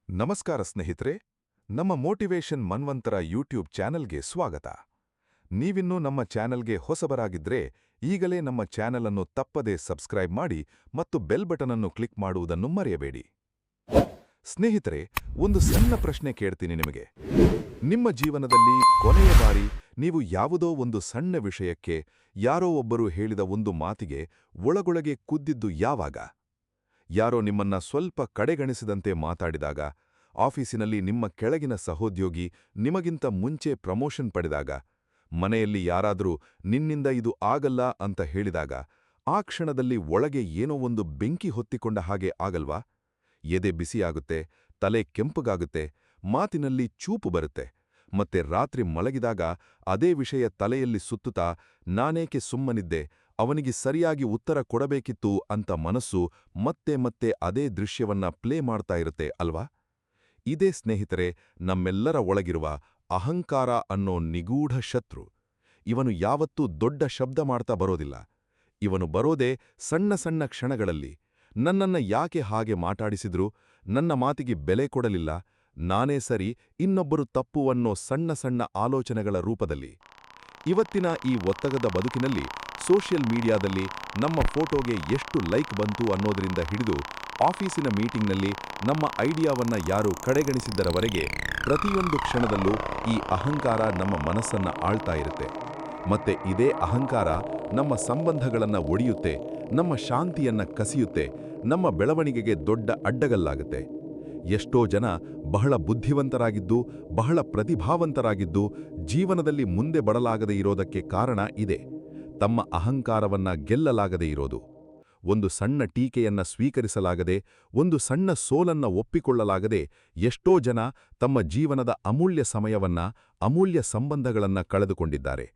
ನಮಸ್ಕಾರ ಸ್ನೇಹಿತರೆ, ನಮ್ಮ ಮೋಟಿವೇಶನ್ ಮನ್ವಂತರ ಯೂಟ್ಯೂಬ್ ಚಾನೆಲ್ಗೆ ಸ್ವಾಗತ. ನೀವಿನ್ನೂ ನಮ್ಮ ಚಾನೆಲ್ಗೆ ಹೊಸಬರಾಗಿದ್ರೆ ಈಗಲೇ ನಮ್ಮ ಚಾನೆಲ್ ಅನ್ನು ತಪ್ಪದೇ ಸಬ್ಸ್ಕ್ರೈಬ್ ಮಾಡಿ ಮತ್ತು ಬೆಲ್ ಬಟನ್ ಅನ್ನು ಕ್ಲಿಕ್ ಮಾಡುವುದನ್ನು ಮರೆಯಬೇಡಿ. ಸ್ನೇಹಿತರೆ, ಒಂದು ಸಣ್ಣ ಪ್ರಶ್ನೆ ಕೇಳ್ತೀನಿ ನಿಮಗೆ. ನಿಮ್ಮ ಜೀವನದಲ್ಲಿ ಕೊನೆಯ ಬಾರಿ ನೀವು ಯಾವುದೋ ಒಂದು ಸಣ್ಣ ವಿಷಯಕ್ಕೆ ಯಾರೋ ಒಬ್ಬರು ಹೇಳಿದ ಒಂದು ಮಾತಿಗೆ ಒಳಗೊಳಗೆ ಕುದ್ದಿದ್ದು ಯಾವಾಗ? ಯಾರೋ ನಿಮ್ಮನ್ನ ಸ್ವಲ್ಪ ಕಡೆಗಣಿಸಿದಂತೆ ಮಾತಾಡಿದಾಗ, ಆಫೀಸಿನಲ್ಲಿ ನಿಮ್ಮ ಕೆಳಗಿನ ಸಹೋದ್ಯೋಗಿ ನಿಮಗಿಂತ ಮುಂಚೆ ಪ್ರಮೋಷನ್ ಪಡೆದಾಗ, ಮನೆಯಲ್ಲಿ ಯಾರಾದರೂ ನಿನ್ನಿಂದ ಇದು ಆಗಲ್ಲ ಅಂತ ಹೇಳಿದಾಗ, ಆ ಕ್ಷಣದಲ್ಲಿ ಒಳಗೆ ಏನೋ ಒಂದು ಬೆಂಕಿ ಹೊತ್ತಿಕೊಂಡ ಹಾಗೆ ಆಗಲ್ವಾ? ಎದೆ ಬಿಸಿಯಾಗುತ್ತೆ, ತಲೆ ಕೆಂಪಗಾಗುತ್ತೆ, ಮಾತಿನಲ್ಲಿ ಚೂಪು ಬರುತ್ತೆ, ಮತ್ತೆ ರಾತ್ರಿ ಮಲಗಿದಾಗ ಅದೇ ವಿಷಯ ತಲೆಯಲ್ಲಿ ಸುತ್ತುತ್ತಾ ನಾನೇಕೆ ಸುಮ್ಮನಿದ್ದೆ, ಅವನಿಗೆ ಸರಿಯಾಗಿ ಉತ್ತರ ಕೊಡಬೇಕಿತ್ತು ಅಂತ ಮನಸ್ಸು ಮತ್ತೆ ಮತ್ತೆ ಅದೇ ದೃಶ್ಯವನ್ನ ಪ್ಲೇ ಮಾಡ್ತಾ ಇರುತ್ತೆ ಅಲ್ವಾ? ಇದೇ ಸ್ನೇಹಿತರೆ ನಮ್ಮೆಲ್ಲರ ಒಳಗಿರುವ ಅಹಂಕಾರ ಅನ್ನೋ ನಿಗೂಢ ಶತ್ರು. ಇವನು ಯಾವತ್ತೂ ದೊಡ್ಡ ಶಬ್ದ ಮಾಡ್ತಾ ಬರೋದಿಲ್ಲ. ಇವನು ಬರೋದೇ ಸಣ್ಣ ಸಣ್ಣ ಕ್ಷಣಗಳಲ್ಲಿ. ನನ್ನನ್ನ ಯಾಕೆ ಹಾಗೆ ಮಾತಾಡಿಸಿದ್ರು, ನನ್ನ ಮಾತಿಗೆ ಬೆಲೆ ಕೊಡಲಿಲ್ಲ, ನಾನೇ ಸರಿ, ಇನ್ನೊಬ್ಬರು ತಪ್ಪು ಅನ್ನೋ ಸಣ್ಣ ಸಣ್ಣ ಆಲೋಚನೆಗಳ ರೂಪದಲ್ಲಿ. ಇವತ್ತಿನ ಈ ಒತ್ತಡದ ಬದುಕಿನಲ್ಲಿ ಸೋಷಿಯಲ್ ಮೀಡಿಯಾದಲ್ಲಿ ನಮ್ಮ ಫೋಟೋಗೆ ಎಷ್ಟು ಲೈಕ್ ಬಂತು ಅನ್ನೋದರಿಂದ ಹಿಡಿದು ಆಫೀಸಿನ ಮೀಟಿಂಗ್ನಲ್ಲಿ ನಮ್ಮ ಐಡಿಯಾವನ್ನ ಯಾರು ಕಡೆಗಣಿಸಿದ್ದರವರೆಗೆ ಪ್ರತಿಯೊಂದು ಕ್ಷಣದಲ್ಲೂ ಈ ಅಹಂಕಾರ ನಮ್ಮ ಮನಸ್ಸನ್ನ ಆಳ್ತಾ ಇರುತ್ತೆ. ಮತ್ತೆ ಇದೇ ಅಹಂಕಾರ ನಮ್ಮ ಸಂಬಂಧಗಳನ್ನ ಒಡೆಯುತ್ತೆ, ನಮ್ಮ ಶಾಂತಿಯನ್ನ ಕಸಿಯುತ್ತೆ, ನಮ್ಮ ಬೆಳವಣಿಗೆಗೆ ದೊಡ್ಡ ಅಡ್ಡಗಲ್ಲಾಗುತ್ತೆ. ಎಷ್ಟೋ ಜನ ಬಹಳ ಬುದ್ಧಿವಂತರಾಗಿದ್ದು, ಬಹಳ ಪ್ರತಿಭಾವಂತರಾಗಿದ್ದು ಜೀವನದಲ್ಲಿ ಮುಂದೆ ಬರಲಾಗದೇ ಇರೋದಕ್ಕೆ ಕಾರಣ ಇದೆ. ತಮ್ಮ ಅಹಂಕಾರವನ್ನ ಗೆಲ್ಲಲಾಗದೇ ಇರೋದು. ಒಂದು ಸಣ್ಣ ಟೀಕೆಯನ್ನ ಸ್ವೀಕರಿಸಲಾಗದೆ, ಒಂದು ಸಣ್ಣ ಸೋಲನ್ನ ಒಪ್ಪಿಕೊಳ್ಳಲಾಗದೆ ಎಷ್ಟೋ ಜನ ತಮ್ಮ ಜೀವನದ ಅಮೂಲ್ಯ ಸಮಯವನ್ನ, ಅಮೂಲ್ಯ ಸಂಬಂಧಗಳನ್ನ ಕಳೆದುಕೊಂಡಿದ್ದಾರೆ.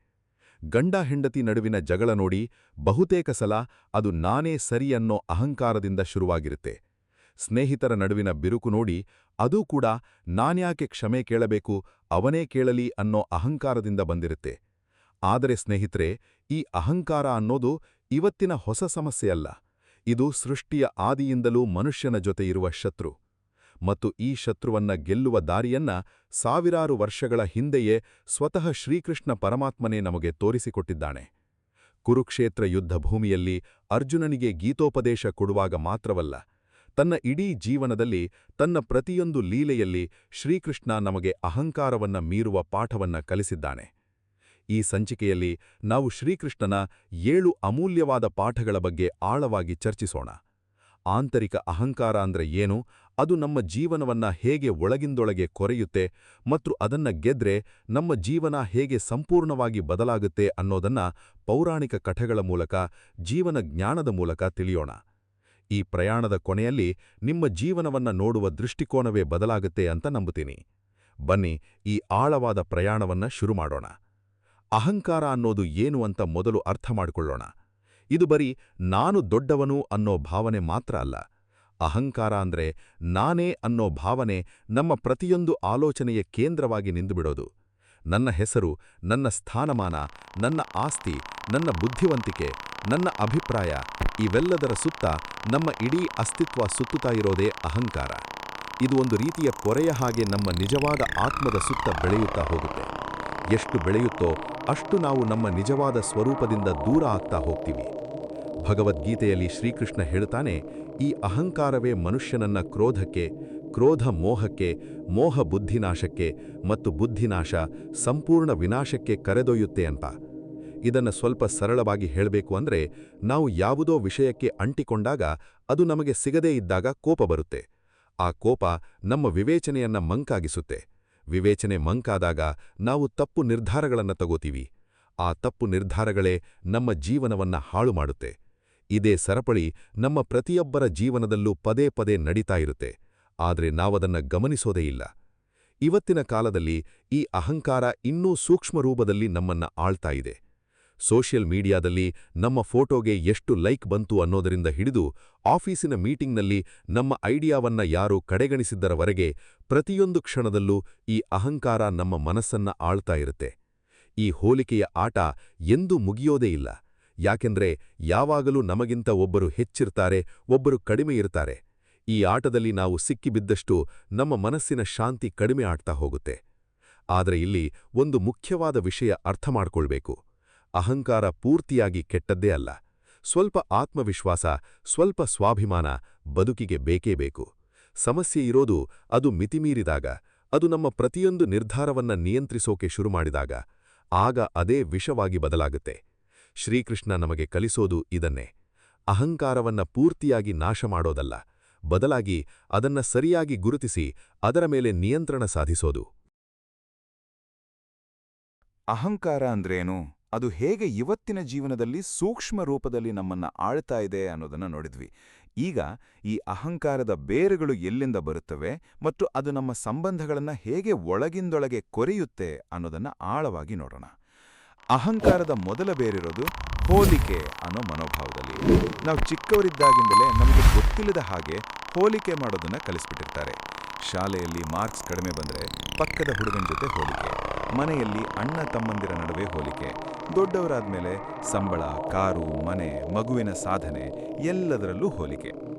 ಗಂಡ ಹೆಂಡತಿ ನಡುವಿನ ಜಗಳ ನೋಡಿ ಬಹುತೇಕ ಸಲ ಅದು ನಾನೇ ಸರಿ ಅನ್ನೋ ಅಹಂಕಾರದಿಂದ ಶುರುವಾಗಿರುತ್ತೆ. ಸ್ನೇಹಿತರ ನಡುವಿನ ಬಿರುಕು ನೋಡಿ ಅದೂ ಕೂಡ ನಾನ್ಯಾಕೆ ಕ್ಷಮೆ ಕೇಳಬೇಕು, ಅವನೇ ಕೇಳಲಿ ಅನ್ನೋ ಅಹಂಕಾರದಿಂದ ಬಂದಿರುತ್ತೆ. ಆದರೆ ಸ್ನೇಹಿತರೆ, ಈ ಅಹಂಕಾರ ಅನ್ನೋದು ಇವತ್ತಿನ ಹೊಸ ಸಮಸ್ಯೆಯಲ್ಲ. ಇದು ಸೃಷ್ಟಿಯ ಆದಿಯಿಂದಲೂ ಮನುಷ್ಯನ ಜೊತೆ ಇರುವ ಶತ್ರು. ಮತ್ತು ಈ ಶತ್ರುವನ್ನ ಗೆಲ್ಲುವ ದಾರಿಯನ್ನ ಸಾವಿರಾರು ವರ್ಷಗಳ ಹಿಂದೆಯೇ ಸ್ವತಃ ಶ್ರೀಕೃಷ್ಣ ಪರಮಾತ್ಮನೇ ನಮಗೆ ತೋರಿಸಿಕೊಟ್ಟಿದ್ದಾನೆ. ಕುರುಕ್ಷೇತ್ರ ಯುದ್ಧ ಭೂಮಿಯಲ್ಲಿ ಅರ್ಜುನನಿಗೆ ಗೀತೋಪದೇಶ ಕೊಡುವಾಗ ಮಾತ್ರವಲ್ಲ, ತನ್ನ ಇಡೀ ಜೀವನದಲ್ಲಿ ತನ್ನ ಪ್ರತಿಯೊಂದು ಲೀಲೆಯಲ್ಲಿ ಶ್ರೀಕೃಷ್ಣ ನಮಗೆ ಅಹಂಕಾರವನ್ನ ಮೀರುವ ಪಾಠವನ್ನ ಕಲಿಸಿದ್ದಾನೆ. ಈ ಸಂಚಿಕೆಯಲ್ಲಿ ನಾವು ಶ್ರೀಕೃಷ್ಣನ 7 ಅಮೂಲ್ಯವಾದ ಪಾಠಗಳ ಬಗ್ಗೆ ಆಳವಾಗಿ ಚರ್ಚಿಸೋಣ. ಆಂತರಿಕ ಅಹಂಕಾರ ಅಂದ್ರೆ ಏನು, ಅದು ನಮ್ಮ ಜೀವನವನ್ನ ಹೇಗೆ ಒಳಗಿಂದೊಳಗೆ ಕೊರೆಯುತ್ತೆ ಮತ್ತು ಅದನ್ನ ಗೆದ್ರೆ ನಮ್ಮ ಜೀವನ ಹೇಗೆ ಸಂಪೂರ್ಣವಾಗಿ ಬದಲಾಗುತ್ತೆ ಅನ್ನೋದನ್ನ ಪೌರಾಣಿಕ ಕಥೆಗಳ ಮೂಲಕ, ಜೀವನ ಜ್ಞಾನದ ಮೂಲಕ ತಿಳಿಯೋಣ. ಈ ಪ್ರಯಾಣದ ಕೊನೆಯಲ್ಲಿ ನಿಮ್ಮ ಜೀವನವನ್ನ ನೋಡುವ ದೃಷ್ಟಿಕೋನವೇ ಬದಲಾಗುತ್ತೆ ಅಂತ ನಂಬುತ್ತೀನಿ. ಬನ್ನಿ ಈ ಆಳವಾದ ಪ್ರಯಾಣವನ್ನ ಶುರು ಮಾಡೋಣ. ಅಹಂಕಾರ ಅನ್ನೋದು ಏನು ಅಂತ ಮೊದಲು ಅರ್ಥ ಮಾಡಿಕೊಳ್ಳೋಣ. ಇದು ಬರೀ ನಾನು ದೊಡ್ಡವನು ಅನ್ನೋ ಭಾವನೆ ಮಾತ್ರ ಅಲ್ಲ. ಅಹಂಕಾರ ಅಂದ್ರೆ ನಾನೇ ಅನ್ನೋ ಭಾವನೆ ನಮ್ಮ ಪ್ರತಿಯೊಂದು ಆಲೋಚನೆಯ ಕೇಂದ್ರವಾಗಿ ನಿಂತುಬಿಡೋದು. ನನ್ನ ಹೆಸರು, ನನ್ನ ಸ್ಥಾನಮಾನ, ನನ್ನ ಆಸ್ತಿ, ನನ್ನ ಬುದ್ಧಿವಂತಿಕೆ, ನನ್ನ ಅಭಿಪ್ರಾಯ ಇವೆಲ್ಲದರ ಸುತ್ತ ನಮ್ಮ ಇಡೀ ಅಸ್ತಿತ್ವ ಸುತ್ತುತ್ತಾ ಇರೋದೇ ಅಹಂಕಾರ. ಇದು ಒಂದು ರೀತಿಯ ಪೊರೆಯ ಹಾಗೆ ನಮ್ಮ ನಿಜವಾದ ಆತ್ಮದ ಸುತ್ತ ಬೆಳೆಯುತ್ತಾ ಹೋಗುತ್ತೆ. ಎಷ್ಟು ಬೆಳೆಯುತ್ತೋ ಅಷ್ಟು ನಾವು ನಮ್ಮ ನಿಜವಾದ ಸ್ವರೂಪದಿಂದ ದೂರ ಆಗ್ತಾ ಹೋಗ್ತೀವಿ. ಭಗವದ್ಗೀತೆಯಲ್ಲಿ ಶ್ರೀಕೃಷ್ಣ ಹೇಳ್ತಾನೆ, ಈ ಅಹಂಕಾರವೇ ಮನುಷ್ಯನನ್ನ ಕ್ರೋಧಕ್ಕೆ, ಕ್ರೋಧ ಮೋಹಕ್ಕೆ, ಮೋಹ ಬುದ್ಧಿನಾಶಕ್ಕೆ ಮತ್ತು ಬುದ್ಧಿನಾಶ ಸಂಪೂರ್ಣ ವಿನಾಶಕ್ಕೆ ಕರೆದೊಯ್ಯುತ್ತೆ ಅಂತ. ಇದನ್ನ ಸ್ವಲ್ಪ ಸರಳವಾಗಿ ಹೇಳಬೇಕು ಅಂದ್ರೆ, ನಾವು ಯಾವುದೋ ವಿಷಯಕ್ಕೆ ಅಂಟಿಕೊಂಡಾಗ ಅದು ನಮಗೆ ಸಿಗದೇ ಇದ್ದಾಗ ಕೋಪ ಬರುತ್ತೆ. ಆ ಕೋಪ ನಮ್ಮ ವಿವೇಚನೆಯನ್ನ ಮಂಕಾಗಿಸುತ್ತೆ. ವಿವೇಚನೆ ಮಂಕಾದಾಗ ನಾವು ತಪ್ಪು ನಿರ್ಧಾರಗಳನ್ನು ತಗೋತೀವಿ. ಆ ತಪ್ಪು ನಿರ್ಧಾರಗಳೇ ನಮ್ಮ ಜೀವನವನ್ನ ಹಾಳು ಮಾಡುತ್ತೆ. ಇದೇ ಸರಪಳಿ ನಮ್ಮ ಪ್ರತಿಯೊಬ್ಬರ ಜೀವನದಲ್ಲೂ ಪದೇ ಪದೇ ನಡೀತಾ ಇರುತ್ತೆ. ಆದರೆ ನಾವದನ್ನ ಗಮನಿಸೋದೇ ಇಲ್ಲ. ಇವತ್ತಿನ ಕಾಲದಲ್ಲಿ ಈ ಅಹಂಕಾರ ಇನ್ನೂ ಸೂಕ್ಷ್ಮ ರೂಪದಲ್ಲಿ ನಮ್ಮನ್ನ ಆಳ್ತಾ ಇದೆ. ಸೋಷಿಯಲ್ ಮೀಡಿಯಾದಲ್ಲಿ ನಮ್ಮ ಫೋಟೋಗೆ ಎಷ್ಟು ಲೈಕ್ ಬಂತು ಅನ್ನೋದರಿಂದ ಹಿಡಿದು ಆಫೀಸಿನ ಮೀಟಿಂಗ್ನಲ್ಲಿ ನಮ್ಮ ಐಡಿಯಾವನ್ನ ಯಾರು ಕಡೆಗಣಿಸಿದ್ದರವರೆಗೆ ಪ್ರತಿಯೊಂದು ಕ್ಷಣದಲ್ಲೂ ಈ ಅಹಂಕಾರ ನಮ್ಮ ಮನಸ್ಸನ್ನ ಆಳ್ತಾ ಇರುತ್ತೆ. ಈ ಹೋಲಿಕೆಯ ಆಟ ಎಂದೂ ಮುಗಿಯೋದೇ ಇಲ್ಲ. ಯಾಕೆಂದ್ರೆ ಯಾವಾಗಲೂ ನಮಗಿಂತ ಒಬ್ಬರು ಹೆಚ್ಚಿರ್ತಾರೆ, ಒಬ್ಬರು ಕಡಿಮೆ ಇರ್ತಾರೆ. ಈ ಆಟದಲ್ಲಿ ನಾವು ಸಿಕ್ಕಿಬಿದ್ದಷ್ಟು ನಮ್ಮ ಮನಸ್ಸಿನ ಶಾಂತಿ ಕಡಿಮೆ ಆಗ್ತಾ ಹೋಗುತ್ತೆ. ಆದರೆ ಇಲ್ಲಿ ಒಂದು ಮುಖ್ಯವಾದ ವಿಷಯ ಅರ್ಥ ಮಾಡ್ಕೊಳ್ಬೇಕು. ಅಹಂಕಾರ ಪೂರ್ತಿಯಾಗಿ ಕೆಟ್ಟದ್ದೇ ಅಲ್ಲ. ಸ್ವಲ್ಪ ಆತ್ಮವಿಶ್ವಾಸ, ಸ್ವಲ್ಪ ಸ್ವಾಭಿಮಾನ ಬದುಕಿಗೆ ಬೇಕೇ ಬೇಕು. ಸಮಸ್ಯೆ ಇರೋದು ಅದು ಮಿತಿಮೀರಿದಾಗ, ಅದು ನಮ್ಮ ಪ್ರತಿಯೊಂದು ನಿರ್ಧಾರವನ್ನ ನಿಯಂತ್ರಿಸೋಕೆ ಶುರುಮಾಡಿದಾಗ. ಆಗ ಅದೇ ವಿಷವಾಗಿ ಬದಲಾಗುತ್ತೆ. ಶ್ರೀಕೃಷ್ಣ ನಮಗೆ ಕಲಿಸೋದು ಇದನ್ನೇ. ಅಹಂಕಾರವನ್ನ ಪೂರ್ತಿಯಾಗಿ ನಾಶ ಮಾಡೋದಲ್ಲ, ಬದಲಾಗಿ ಅದನ್ನ ಸರಿಯಾಗಿ ಗುರುತಿಸಿ ಅದರ ಮೇಲೆ ನಿಯಂತ್ರಣ ಸಾಧಿಸೋದು. ಅಹಂಕಾರ ಅಂದ್ರೇನು, ಅದು ಹೇಗೆ ಇವತ್ತಿನ ಜೀವನದಲ್ಲಿ ಸೂಕ್ಷ್ಮ ರೂಪದಲ್ಲಿ ನಮ್ಮನ್ನ ಆಳ್ತಾ ಇದೆ ಅನ್ನೋದನ್ನ ನೋಡಿದ್ವಿ. ಈಗ ಈ ಅಹಂಕಾರದ ಬೇರುಗಳು ಎಲ್ಲಿಂದ ಬರುತ್ತವೆ ಮತ್ತು ಅದು ನಮ್ಮ ಸಂಬಂಧಗಳನ್ನ ಹೇಗೆ ಒಳಗಿಂದೊಳಗೆ ಕೊರೆಯುತ್ತೆ ಅನ್ನೋದನ್ನ ಆಳವಾಗಿ ನೋಡೋಣ. ಅಹಂಕಾರದ ಮೊದಲ ಬೇರಿರೋದು ಹೋಲಿಕೆ ಅನ್ನೋ ಮನೋಭಾವದಲ್ಲಿ. ನಾವು ಚಿಕ್ಕವರಿದ್ದಾಗಿಂದಲೇ ನಮಗೆ ಗೊತ್ತಿಲ್ಲದ ಹಾಗೆ ಹೋಲಿಕೆ ಮಾಡೋದನ್ನ ಕಲಿಸ್ಬಿಟ್ಟಿರ್ತಾರೆ. ಶಾಲೆಯಲ್ಲಿ ಮಾರ್ಕ್ಸ್ ಕಡಿಮೆ ಬಂದರೆ ಪಕ್ಕದ ಹುಡುಗನ ಜೊತೆ ಹೋಲಿಕೆ, ಮನೆಯಲ್ಲಿ ಅಣ್ಣ ತಮ್ಮಂದಿರ ನಡುವೆ ಹೋಲಿಕೆ, ದೊಡ್ಡವರಾದ್ಮೇಲೆ ಸಂಬಳ, ಕಾರು, ಮನೆ, ಮಗುವಿನ ಸಾಧನೆ ಎಲ್ಲದರಲ್ಲೂ ಹೋಲಿಕೆ.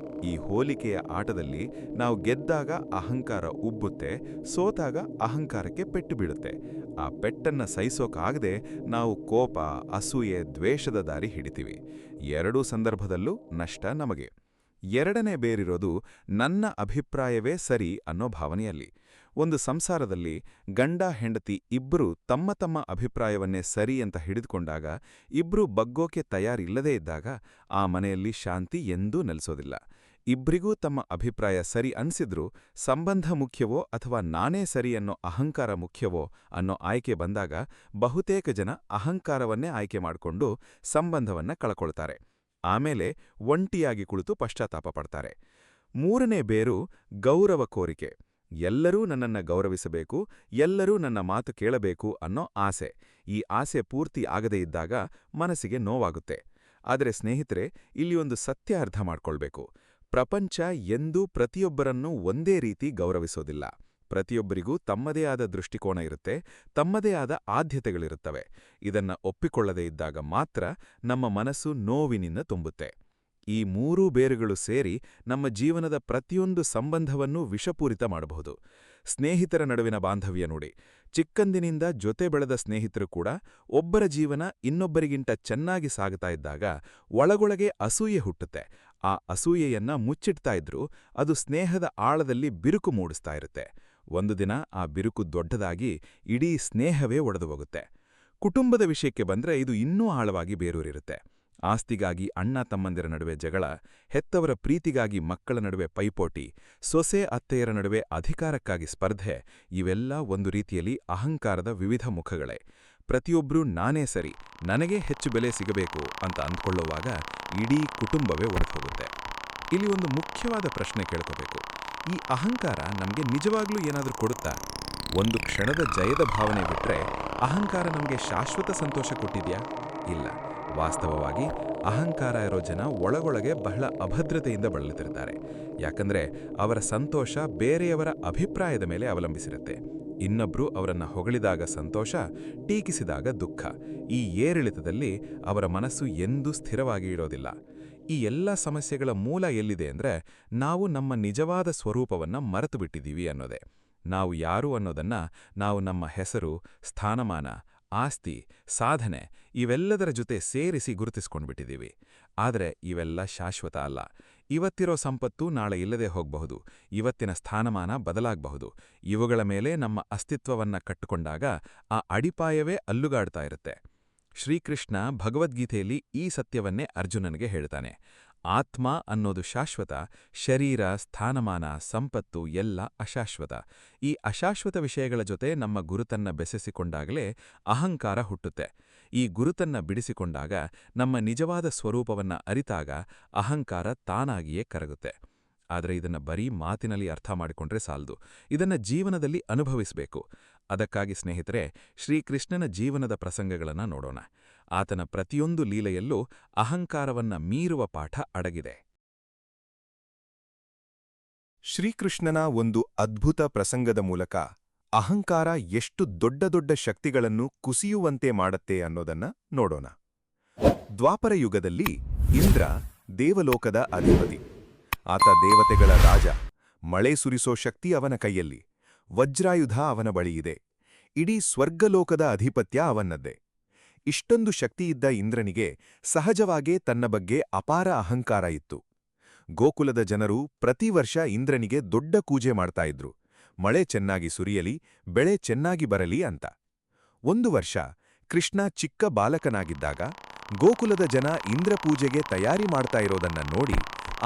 ಈ ಹೋಲಿಕೆಯ ಆಟದಲ್ಲಿ ನಾವು ಗೆದ್ದಾಗ ಅಹಂಕಾರ ಉಬ್ಬುತ್ತೆ, ಸೋತಾಗ ಅಹಂಕಾರಕ್ಕೆ ಪೆಟ್ಟು ಬೀಳುತ್ತೆ. ಆ ಪೆಟ್ಟನ್ನ ಸಹಿಸೋಕಾಗದೆ ನಾವು ಕೋಪ, ಅಸೂಯೆ, ದ್ವೇಷದ ದಾರಿ ಹಿಡಿತೀವಿ. ಎರಡೂ ಸಂದರ್ಭದಲ್ಲೂ ನಷ್ಟ ನಮಗೆ. ಎರಡನೇ ಬೇರಿರೋದು ನನ್ನ ಅಭಿಪ್ರಾಯವೇ ಸರಿ ಅನ್ನೋ ಭಾವನೆಯಲ್ಲಿ. ಒಂದು ಸಂಸಾರದಲ್ಲಿ ಗಂಡ ಹೆಂಡತಿ ಇಬ್ಬರೂ ತಮ್ಮ ತಮ್ಮ ಅಭಿಪ್ರಾಯವನ್ನೇ ಸರಿ ಅಂತ ಹಿಡಿದುಕೊಂಡಾಗ, ಇಬ್ರೂ ಬಗ್ಗೋಕೆ ತಯಾರಿಲ್ಲದೇ ಇದ್ದಾಗ ಆ ಮನೆಯಲ್ಲಿ ಶಾಂತಿ ಎಂದೂ ನೆಲೆಸೋದಿಲ್ಲ. ಇಬ್ರಿಗೂ ತಮ್ಮ ಅಭಿಪ್ರಾಯ ಸರಿ ಅನ್ಸಿದ್ರೂ ಸಂಬಂಧ ಮುಖ್ಯವೋ ಅಥವಾ ನಾನೇ ಸರಿ ಅನ್ನೋ ಅಹಂಕಾರ ಮುಖ್ಯವೋ ಅನ್ನೋ ಆಯ್ಕೆ ಬಂದಾಗ ಬಹುತೇಕ ಜನ ಅಹಂಕಾರವನ್ನೇ ಆಯ್ಕೆ ಮಾಡಿಕೊಂಡು ಸಂಬಂಧವನ್ನ ಕಳ್ಕೊಳ್ತಾರೆ. ಆಮೇಲೆ ಒಂಟಿಯಾಗಿ ಕುಳಿತು ಪಶ್ಚಾತ್ತಾಪ ಪಡ್ತಾರೆ. ಮೂರನೇ ಬೇರು ಗೌರವ ಕೋರಿಕೆ. ಎಲ್ಲರೂ ನನ್ನನ್ನ ಗೌರವಿಸಬೇಕು, ಎಲ್ಲರೂ ನನ್ನ ಮಾತು ಕೇಳಬೇಕು ಅನ್ನೋ ಆಸೆ. ಈ ಆಸೆ ಪೂರ್ತಿ ಆಗದೇ ಇದ್ದಾಗ ಮನಸ್ಸಿಗೆ ನೋವಾಗುತ್ತೆ. ಆದರೆ ಸ್ನೇಹಿತರೆ, ಇಲ್ಲಿ ಒಂದು ಸತ್ಯ ಅರ್ಥ ಮಾಡ್ಕೊಳ್ಬೇಕು. ಪ್ರಪಂಚ ಎಂದೂ ಪ್ರತಿಯೊಬ್ಬರನ್ನೂ ಒಂದೇ ರೀತಿ ಗೌರವಿಸೋದಿಲ್ಲ. ಪ್ರತಿಯೊಬ್ಬರಿಗೂ ತಮ್ಮದೇ ಆದ ದೃಷ್ಟಿಕೋನ ಇರುತ್ತೆ, ತಮ್ಮದೇ ಆದ ಆದ್ಯತೆಗಳಿರುತ್ತವೆ. ಇದನ್ನ ಒಪ್ಪಿಕೊಳ್ಳದೇ ಇದ್ದಾಗ ಮಾತ್ರ ನಮ್ಮ ಮನಸ್ಸು ನೋವಿನಿಂದ ತುಂಬುತ್ತೆ. ಈ ಮೂರೂ ಬೇರುಗಳು ಸೇರಿ ನಮ್ಮ ಜೀವನದ ಪ್ರತಿಯೊಂದು ಸಂಬಂಧವನ್ನೂ ವಿಷಪೂರಿತ ಮಾಡಬಹುದು. ಸ್ನೇಹಿತರ ನಡುವಿನ ಬಾಂಧವ್ಯ ನೋಡಿ. ಚಿಕ್ಕಂದಿನಿಂದ ಜೊತೆ ಬೆಳೆದ ಸ್ನೇಹಿತರು ಕೂಡ ಒಬ್ಬರ ಜೀವನ ಇನ್ನೊಬ್ಬರಿಗಿಂತ ಚೆನ್ನಾಗಿ ಸಾಗುತ್ತಾ ಇದ್ದಾಗ ಒಳಗೊಳಗೆ ಅಸೂಯೆ ಹುಟ್ಟುತ್ತೆ. ಆ ಅಸೂಯೆಯನ್ನ ಮುಚ್ಚಿಡ್ತಾ ಇದ್ರೂ ಅದು ಸ್ನೇಹದ ಆಳದಲ್ಲಿ ಬಿರುಕು ಮೂಡಿಸ್ತಾ ಇರುತ್ತೆ. ಒಂದು ದಿನ ಆ ಬಿರುಕು ದೊಡ್ಡದಾಗಿ ಇಡೀ ಸ್ನೇಹವೇ ಒಡೆದು ಹೋಗುತ್ತೆ. ಕುಟುಂಬದ ವಿಷಯಕ್ಕೆ ಬಂದ್ರೆ ಇದು ಇನ್ನೂ ಆಳವಾಗಿ ಬೇರೂರಿರುತ್ತೆ. ಆಸ್ತಿಗಾಗಿ ಅಣ್ಣ ತಮ್ಮಂದಿರ ನಡುವೆ ಜಗಳ, ಹೆತ್ತವರ ಪ್ರೀತಿಗಾಗಿ ಮಕ್ಕಳ ನಡುವೆ ಪೈಪೋಟಿ, ಸೊಸೆ ಅತ್ತೆಯರ ನಡುವೆ ಅಧಿಕಾರಕ್ಕಾಗಿ ಸ್ಪರ್ಧೆ, ಇವೆಲ್ಲ ಒಂದು ರೀತಿಯಲ್ಲಿ ಅಹಂಕಾರದ ವಿವಿಧ ಮುಖಗಳೇ. ಪ್ರತಿಯೊಬ್ಬರೂ ನಾನೇ ಸರಿ, ನನಗೇ ಹೆಚ್ಚು ಬೆಲೆ ಸಿಗಬೇಕು ಅಂತ ಅಂದ್ಕೊಳ್ಳುವಾಗ ಇಡೀ ಕುಟುಂಬವೇ ಒಡೆದೋಗುತ್ತೆ. ಇಲ್ಲಿ ಒಂದು ಮುಖ್ಯವಾದ ಪ್ರಶ್ನೆ ಕೇಳ್ಕೋಬೇಕು. ಈ ಅಹಂಕಾರ ನಮಗೆ ನಿಜವಾಗ್ಲೂ ಏನಾದರೂ ಕೊಡುತ್ತಾ? ಒಂದು ಕ್ಷಣದ ಜಯದ ಭಾವನೆ ಬಿಟ್ರೆ ಅಹಂಕಾರ ನಮಗೆ ಶಾಶ್ವತ ಸಂತೋಷ ಕೊಟ್ಟಿದ್ಯಾ? ಇಲ್ಲ. ವಾಸ್ತವವಾಗಿ ಅಹಂಕಾರ ಇರೋ ಜನ ಒಳಗೊಳಗೆ ಬಹಳ ಅಭದ್ರತೆಯಿಂದ ಬಳಲುತ್ತಿರ್ತಾರೆ. ಯಾಕಂದ್ರೆ ಅವರ ಸಂತೋಷ ಬೇರೆಯವರ ಅಭಿಪ್ರಾಯದ ಮೇಲೆ ಅವಲಂಬಿಸಿರುತ್ತೆ. ಇನ್ನೊಬ್ರು ಅವರನ್ನ ಹೊಗಳಿದಾಗ ಸಂತೋಷ, ಟೀಕಿಸಿದಾಗ ದುಃಖ. ಈ ಏರಿಳಿತದಲ್ಲಿ ಅವರ ಮನಸ್ಸು ಎಂದೂ ಸ್ಥಿರವಾಗಿ ಇರೋದಿಲ್ಲ. ಈ ಎಲ್ಲ ಸಮಸ್ಯೆಗಳ ಮೂಲ ಎಲ್ಲಿದೆ ಅಂದ್ರೆ, ನಾವು ನಮ್ಮ ನಿಜವಾದ ಸ್ವರೂಪವನ್ನ ಮರೆತು ಬಿಟ್ಟಿದ್ದೀವಿ ಅನ್ನೋದೇ. ನಾವು ಯಾರು ಅನ್ನೋದನ್ನ ನಾವು ನಮ್ಮ ಹೆಸರು, ಸ್ಥಾನಮಾನ, ಆಸ್ತಿ, ಸಾಧನೆ ಇವೆಲ್ಲದರ ಜೊತೆ ಸೇರಿಸಿ ಗುರುತಿಸ್ಕೊಂಡ್ಬಿಟ್ಟಿದ್ದೀವಿ. ಆದರೆ ಇವೆಲ್ಲ ಶಾಶ್ವತ ಅಲ್ಲ. ಇವತ್ತಿರೋ ಸಂಪತ್ತು ನಾಳೆ ಇಲ್ಲದೆ ಹೋಗಬಹುದು. ಇವತ್ತಿನ ಸ್ಥಾನಮಾನ ಬದಲಾಗಬಹುದು. ಇವುಗಳ ಮೇಲೆ ನಮ್ಮ ಅಸ್ತಿತ್ವವನ್ನ ಕಟ್ಟಿಕೊಂಡಾಗ ಆ ಅಡಿಪಾಯವೇ ಅಲ್ಲುಗಾಡ್ತಾ ಇರುತ್ತೆ. ಶ್ರೀಕೃಷ್ಣ ಭಗವದ್ಗೀತೆಯಲ್ಲಿ ಈ ಸತ್ಯವನ್ನೇ ಅರ್ಜುನನಿಗೆ ಹೇಳ್ತಾನೆ. ಆತ್ಮ ಅನ್ನೋದು ಶಾಶ್ವತ, ಶರೀರ, ಸ್ಥಾನಮಾನ, ಸಂಪತ್ತು ಎಲ್ಲ ಅಶಾಶ್ವತ. ಈ ಅಶಾಶ್ವತ ವಿಷಯಗಳ ಜೊತೆ ನಮ್ಮ ಗುರುತನ್ನ ಬೆಸೆಸಿಕೊಂಡಾಗಲೇ ಅಹಂಕಾರ ಹುಟ್ಟುತ್ತೆ. ಈ ಗುರುತನ್ನ ಬಿಡಿಸಿಕೊಂಡಾಗ, ನಮ್ಮ ನಿಜವಾದ ಸ್ವರೂಪವನ್ನ ಅರಿತಾಗ ಅಹಂಕಾರ ತಾನಾಗಿಯೇ ಕರಗುತ್ತೆ. ಆದರೆ ಇದನ್ನ ಬರೀ ಮಾತಿನಲ್ಲಿ ಅರ್ಥ ಮಾಡಿಕೊಂಡ್ರೆ ಸಾಲದು. ಇದನ್ನ ಜೀವನದಲ್ಲಿ ಅನುಭವಿಸಬೇಕು. ಅದಕ್ಕಾಗಿ ಸ್ನೇಹಿತರೆ, ಶ್ರೀಕೃಷ್ಣನ ಜೀವನದ ಪ್ರಸಂಗಗಳನ್ನ ನೋಡೋಣ. ಆತನ ಪ್ರತಿಯೊಂದು ಲೀಲೆಯಲ್ಲೂ ಅಹಂಕಾರವನ್ನ ಮೀರುವ ಪಾಠ ಅಡಗಿದೆ. ಶ್ರೀಕೃಷ್ಣನ ಒಂದು ಅದ್ಭುತ ಪ್ರಸಂಗದ ಮೂಲಕ ಅಹಂಕಾರ ಎಷ್ಟು ದೊಡ್ಡ ದೊಡ್ಡ ಶಕ್ತಿಗಳನ್ನು ಕುಸಿಯುವಂತೆ ಮಾಡತ್ತೆ ಅನ್ನೋದನ್ನ ನೋಡೋಣ. ದ್ವಾಪರ ಯುಗದಲ್ಲಿ ಇಂದ್ರ ದೇವಲೋಕದ ಅಧಿಪತಿ. ಆತ ದೇವತೆಗಳ ರಾಜ. ಮಳೆ ಸುರಿಸೋ ಶಕ್ತಿ ಅವನ ಕೈಯಲ್ಲಿ. ವಜ್ರಾಯುಧ ಅವನ ಬಳಿಯಿದೆ. ಇಡೀ ಸ್ವರ್ಗಲೋಕದ ಅಧಿಪತ್ಯ ಅವನದ್ದೇ. ಇಷ್ಟೊಂದು ಶಕ್ತಿಯಿದ್ದ ಇಂದ್ರನಿಗೆ ಸಹಜವಾಗೇ ತನ್ನ ಬಗ್ಗೆ ಅಪಾರ ಅಹಂಕಾರ ಇತ್ತು. ಗೋಕುಲದ ಜನರು ಪ್ರತಿ ವರ್ಷ ಇಂದ್ರನಿಗೆ ದೊಡ್ಡ ಪೂಜೆ ಮಾಡ್ತಾ ಇದ್ರು. ಮಳೆ ಚೆನ್ನಾಗಿ ಸುರಿಯಲಿ, ಬೆಳೆ ಚೆನ್ನಾಗಿ ಬರಲಿ ಅಂತ. ಒಂದು ವರ್ಷ ಕೃಷ್ಣ ಚಿಕ್ಕ ಬಾಲಕನಾಗಿದ್ದಾಗ ಗೋಕುಲದ ಜನ ಇಂದ್ರ ಪೂಜೆಗೆ ತಯಾರಿ ಮಾಡ್ತಾ ಇರೋದನ್ನ ನೋಡಿ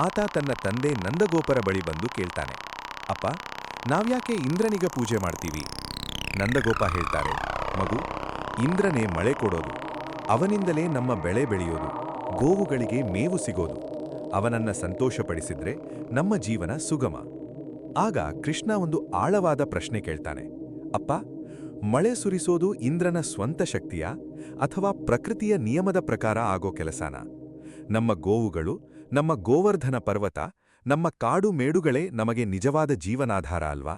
ಆತ ತನ್ನ ತಂದೆ ನಂದಗೋಪರ ಬಳಿ ಬಂದು ಕೇಳ್ತಾನೆ, ಅಪ್ಪ, ನಾವ್ಯಾಕೆ ಇಂದ್ರನಿಗೆ ಪೂಜೆ ಮಾಡ್ತೀವಿ? ನಂದಗೋಪ ಹೇಳ್ತಾರೆ, ಮಗು, ಇಂದ್ರನೇ ಮಳೆ ಕೊಡೋದು. ಅವನಿಂದಲೇ ನಮ್ಮ ಬೆಳೆ ಬೆಳೆಯೋದು, ಗೋವುಗಳಿಗೆ ಮೇವು ಸಿಗೋದು. ಅವನನ್ನ ಸಂತೋಷಪಡಿಸಿದ್ರೆ ನಮ್ಮ ಜೀವನ ಸುಗಮ. ಆಗ ಕೃಷ್ಣ ಒಂದು ಆಳವಾದ ಪ್ರಶ್ನೆ ಕೇಳ್ತಾನೆ, ಅಪ್ಪ, ಮಳೆ ಸುರಿಸೋದು ಇಂದ್ರನ ಸ್ವಂತ ಶಕ್ತಿಯಾ ಅಥವಾ ಪ್ರಕೃತಿಯ ನಿಯಮದ ಪ್ರಕಾರ ಆಗೋ ಕೆಲಸನ? ನಮ್ಮ ಗೋವುಗಳು, ನಮ್ಮ ಗೋವರ್ಧನ ಪರ್ವತ, ನಮ್ಮ ಕಾಡು ಮೇಡುಗಳೇ ನಮಗೆ ನಿಜವಾದ ಜೀವನಾಧಾರ ಅಲ್ವಾ?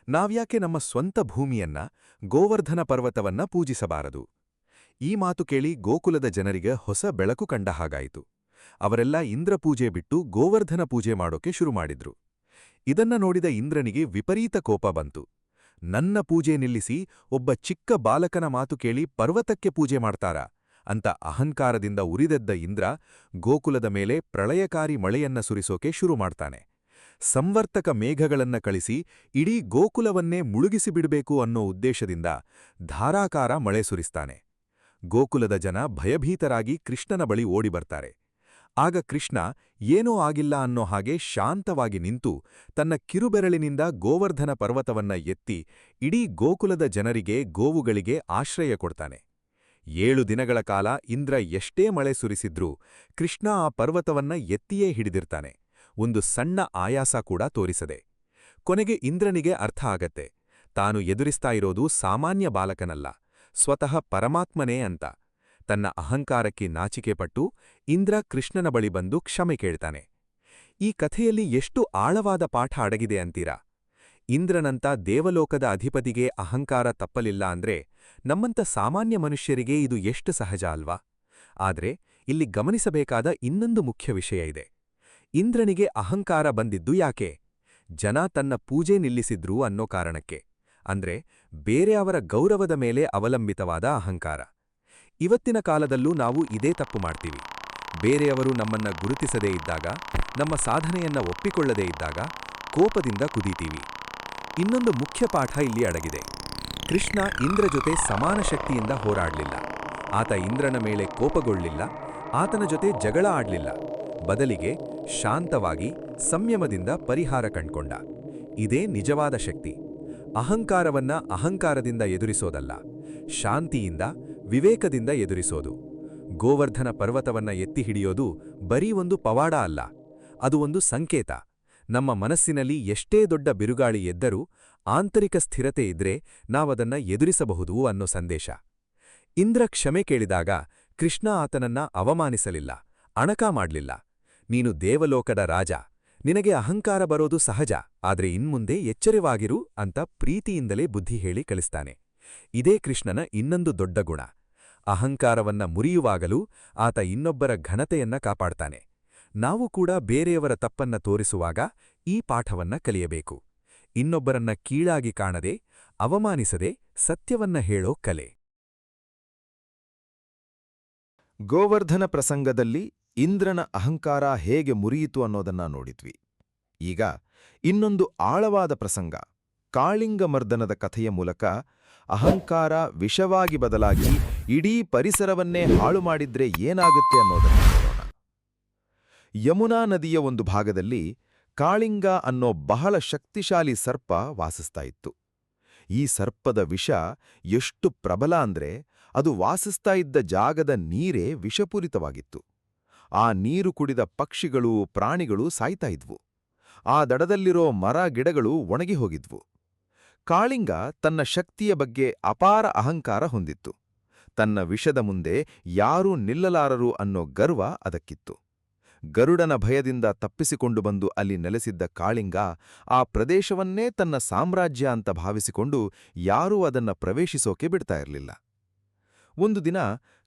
ನಾವ್ಯಾಕೆ ನಮ್ಮ ಸ್ವಂತ ಭೂಮಿಯನ್ನ, ಗೋವರ್ಧನ ಪರ್ವತವನ್ನ ಪೂಜಿಸಬಾರದು? ಈ ಮಾತು ಕೇಳಿ ಗೋಕುಲದ ಜನರಿಗೆ ಹೊಸ ಬೆಳಕು ಕಂಡ ಹಾಗಾಯಿತು. ಅವರೆಲ್ಲ ಇಂದ್ರ ಪೂಜೆ ಬಿಟ್ಟು ಗೋವರ್ಧನ ಪೂಜೆ ಮಾಡೋಕೆ ಶುರು ಮಾಡಿದ್ರು. ಇದನ್ನ ನೋಡಿದ ಇಂದ್ರನಿಗೆ ವಿಪರೀತ ಕೋಪ ಬಂತು. ನನ್ನ ಪೂಜೆ ನಿಲ್ಲಿಸಿ ಒಬ್ಬ ಚಿಕ್ಕ ಬಾಲಕನ ಮಾತು ಕೇಳಿ ಪರ್ವತಕ್ಕೆ ಪೂಜೆ ಮಾಡ್ತಾರಾ ಅಂತ ಅಹಂಕಾರದಿಂದ ಉರಿದೆದ್ದ ಇಂದ್ರ ಗೋಕುಲದ ಮೇಲೆ ಪ್ರಳಯಕಾರಿ ಮಳೆಯನ್ನ ಸುರಿಸೋಕೆ ಶುರು ಮಾಡ್ತಾನೆ. ಸಂವರ್ತಕ ಮೇಘಗಳನ್ನ ಕಳಿಸಿ ಇಡೀ ಗೋಕುಲವನ್ನೇ ಮುಳುಗಿಸಿಬಿಡಬೇಕು ಅನ್ನೋ ಉದ್ದೇಶದಿಂದ ಧಾರಾಕಾರ ಮಳೆ ಸುರಿಸ್ತಾನೆ. ಗೋಕುಲದ ಜನ ಭಯಭೀತರಾಗಿ ಕೃಷ್ಣನ ಬಳಿ ಓಡಿಬರ್ತಾರೆ. ಆಗ ಕೃಷ್ಣ ಏನೂ ಆಗಿಲ್ಲ ಅನ್ನೋ ಹಾಗೆ ಶಾಂತವಾಗಿ ನಿಂತು ತನ್ನ ಕಿರುಬೆರಳಿನಿಂದ ಗೋವರ್ಧನ ಪರ್ವತವನ್ನ ಎತ್ತಿ ಇಡೀ ಗೋಕುಲದ ಜನರಿಗೆ, ಗೋವುಗಳಿಗೆ ಆಶ್ರಯ ಕೊಡ್ತಾನೆ. 7 ದಿನಗಳ ಕಾಲ ಇಂದ್ರ ಎಷ್ಟೇ ಮಳೆ ಸುರಿಸಿದ್ರೂ ಕೃಷ್ಣ ಆ ಪರ್ವತವನ್ನ ಎತ್ತಿಯೇ ಹಿಡಿದಿರ್ತಾನೆ, ಒಂದು ಸಣ್ಣ ಆಯಾಸ ಕೂಡ ತೋರಿಸದೆ. ಕೊನೆಗೆ ಇಂದ್ರನಿಗೆ ಅರ್ಥ ಆಗತ್ತೆ, ತಾನು ಎದುರಿಸ್ತಾ ಇರೋದು ಸಾಮಾನ್ಯ ಬಾಲಕನಲ್ಲ, ಸ್ವತಃ ಪರಮಾತ್ಮನೇ ಅಂತ. ತನ್ನ ಅಹಂಕಾರಕ್ಕೆ ನಾಚಿಕೆಪಟ್ಟು ಇಂದ್ರ ಕೃಷ್ಣನ ಬಳಿ ಬಂದು ಕ್ಷಮೆ ಕೇಳ್ತಾನೆ. ಈ ಕಥೆಯಲ್ಲಿ ಎಷ್ಟು ಆಳವಾದ ಪಾಠ ಅಡಗಿದೆ ಅಂತೀರಾ? ಇಂದ್ರನಂತ ದೇವಲೋಕದ ಅಧಿಪತಿಗೆ ಅಹಂಕಾರ ತಪ್ಪಲಿಲ್ಲ ಅಂದ್ರೆ ನಮ್ಮಂಥ ಸಾಮಾನ್ಯ ಮನುಷ್ಯರಿಗೆ ಇದು ಎಷ್ಟು ಸಹಜ ಅಲ್ವಾ? ಆದ್ರೆ ಇಲ್ಲಿ ಗಮನಿಸಬೇಕಾದ ಇನ್ನೊಂದು ಮುಖ್ಯ ವಿಷಯ ಇದೆ. ಇಂದ್ರನಿಗೆ ಅಹಂಕಾರ ಬಂದಿದ್ದು ಯಾಕೆ? ಜನ ತನ್ನ ಪೂಜೆ ನಿಲ್ಲಿಸಿದ್ರು ಅನ್ನೋ ಕಾರಣಕ್ಕೆ. ಅಂದ್ರೆ ಬೇರೆಯವರ ಗೌರವದ ಮೇಲೆ ಅವಲಂಬಿತವಾದ ಅಹಂಕಾರ. ಇವತ್ತಿನ ಕಾಲದಲ್ಲೂ ನಾವು ಇದೇ ತಪ್ಪು ಮಾಡ್ತೀವಿ. ಬೇರೆಯವರು ನಮ್ಮನ್ನ ಗುರುತಿಸದೇ ಇದ್ದಾಗ, ನಮ್ಮ ಸಾಧನೆಯನ್ನ ಒಪ್ಪಿಕೊಳ್ಳದೇ ಇದ್ದಾಗ ಕೋಪದಿಂದ ಕುದೀತೀವಿ. ಇನ್ನೊಂದು ಮುಖ್ಯ ಪಾಠ ಇಲ್ಲಿ ಅಡಗಿದೆ. ಕೃಷ್ಣ ಇಂದ್ರ ಜೊತೆ ಸಮಾನ ಶಕ್ತಿಯಿಂದ ಹೋರಾಡ್ಲಿಲ್ಲ. ಆತ ಇಂದ್ರನ ಮೇಲೆ ಕೋಪಗೊಳ್ಳಿಲ್ಲ, ಆತನ ಜೊತೆ ಜಗಳ ಆಡ್ಲಿಲ್ಲ. ಬದಲಿಗೆ ಶಾಂತವಾಗಿ ಸಂಯಮದಿಂದ ಪರಿಹಾರ ಕಂಡ್ಕೊಂಡ. ಇದೇ ನಿಜವಾದ ಶಕ್ತಿ. ಅಹಂಕಾರವನ್ನ ಅಹಂಕಾರದಿಂದ ಎದುರಿಸೋದಲ್ಲ, ಶಾಂತಿಯಿಂದ, ವಿವೇಕದಿಂದ ಎದುರಿಸೋದು. ಗೋವರ್ಧನ ಪರ್ವತವನ್ನ ಎತ್ತಿ ಹಿಡಿಯೋದು ಬರೀ ಒಂದು ಪವಾಡ ಅಲ್ಲ, ಅದು ಒಂದು ಸಂಕೇತ. ನಮ್ಮ ಮನಸ್ಸಿನಲ್ಲಿ ಎಷ್ಟೇ ದೊಡ್ಡ ಬಿರುಗಾಳಿ ಎದ್ದರೂ ಆಂತರಿಕ ಸ್ಥಿರತೆ ಇದ್ರೆ ನಾವದನ್ನ ಎದುರಿಸಬಹುದು ಅನ್ನೋ ಸಂದೇಶ. ಇಂದ್ರ ಕ್ಷಮೆ ಕೇಳಿದಾಗ ಕೃಷ್ಣ ಆತನನ್ನ ಅವಮಾನಿಸಲಿಲ್ಲ, ಅಣಕ ಮಾಡ್ಲಿಲ್ಲ. ನೀನು ದೇವಲೋಕದ ರಾಜ, ನಿನಗೆ ಅಹಂಕಾರ ಬರೋದು ಸಹಜ, ಆದ್ರೆ ಇನ್ಮುಂದೆ ಎಚ್ಚರವಾಗಿರು ಅಂತ ಪ್ರೀತಿಯಿಂದಲೇ ಬುದ್ಧಿ ಹೇಳಿ ಕಳಿಸ್ತಾನೆ. ಇದೇ ಕೃಷ್ಣನ ಇನ್ನೊಂದು ದೊಡ್ಡ ಗುಣ. ಅಹಂಕಾರವನ್ನ ಮುರಿಯುವಾಗಲೂ ಆತ ಇನ್ನೊಬ್ಬರ ಘನತೆಯನ್ನ ಕಾಪಾಡ್ತಾನೆ. ನಾವು ಕೂಡ ಬೇರೆಯವರ ತಪ್ಪನ್ನ ತೋರಿಸುವಾಗ ಈ ಪಾಠವನ್ನ ಕಲಿಯಬೇಕು. ಇನ್ನೊಬ್ಬರನ್ನ ಕೀಳಾಗಿ ಕಾಣದೆ, ಅವಮಾನಿಸದೆ ಸತ್ಯವನ್ನ ಹೇಳೋ ಕಲೆ. ಗೋವರ್ಧನ ಪ್ರಸಂಗದಲ್ಲಿ ಇಂದ್ರನ ಅಹಂಕಾರ ಹೇಗೆ ಮುರಿಯಿತು ಅನ್ನೋದನ್ನ ನೋಡಿದ್ವಿ. ಈಗ ಇನ್ನೊಂದು ಆಳವಾದ ಪ್ರಸಂಗ, ಕಾಳಿಂಗ ಮರ್ದನದ ಕಥೆಯ ಮೂಲಕ ಅಹಂಕಾರ ವಿಷವಾಗಿ ಬದಲಾಗಿ ಇಡೀ ಪರಿಸರವನ್ನೇ ಹಾಳು ಮಾಡಿದ್ರೆ ಏನಾಗುತ್ತೆ ಅನ್ನೋದನ್ನು ನೋಡೋಣ. ಯಮುನಾ ನದಿಯ ಒಂದು ಭಾಗದಲ್ಲಿ ಕಾಳಿಂಗ ಅನ್ನೋ ಬಹಳ ಶಕ್ತಿಶಾಲಿ ಸರ್ಪ ವಾಸಿಸ್ತಾ ಇತ್ತು. ಈ ಸರ್ಪದ ವಿಷ ಎಷ್ಟು ಪ್ರಬಲ ಅಂದ್ರೆ ಅದು ವಾಸಿಸ್ತಾ ಇದ್ದ ಜಾಗದ ನೀರೇ ವಿಷಪೂರಿತವಾಗಿತ್ತು. ಆ ನೀರು ಕುಡಿದ ಪಕ್ಷಿಗಳು, ಪ್ರಾಣಿಗಳು ಸಾಯ್ತಾ ಇದ್ವು. ಆ ದಡದಲ್ಲಿರೋ ಮರ ಗಿಡಗಳು ಒಣಗಿ ಹೋಗಿದ್ವು. ಕಾಳಿಂಗ ತನ್ನ ಶಕ್ತಿಯ ಬಗ್ಗೆ ಅಪಾರ ಅಹಂಕಾರ ಹೊಂದಿತ್ತು. ತನ್ನ ವಿಷದ ಮುಂದೆ ಯಾರೂ ನಿಲ್ಲಲಾರರು ಅನ್ನೋ ಗರ್ವ ಅದಕ್ಕಿತ್ತು. ಗರುಡನ ಭಯದಿಂದ ತಪ್ಪಿಸಿಕೊಂಡು ಬಂದು ಅಲ್ಲಿ ನೆಲೆಸಿದ್ದ ಕಾಳಿಂಗ ಆ ಪ್ರದೇಶವನ್ನೇ ತನ್ನ ಸಾಮ್ರಾಜ್ಯ ಅಂತ ಭಾವಿಸಿಕೊಂಡು ಯಾರೂ ಅದನ್ನ ಪ್ರವೇಶಿಸೋಕೆ ಬಿಡ್ತಾ ಇರಲಿಲ್ಲ. ಒಂದು ದಿನ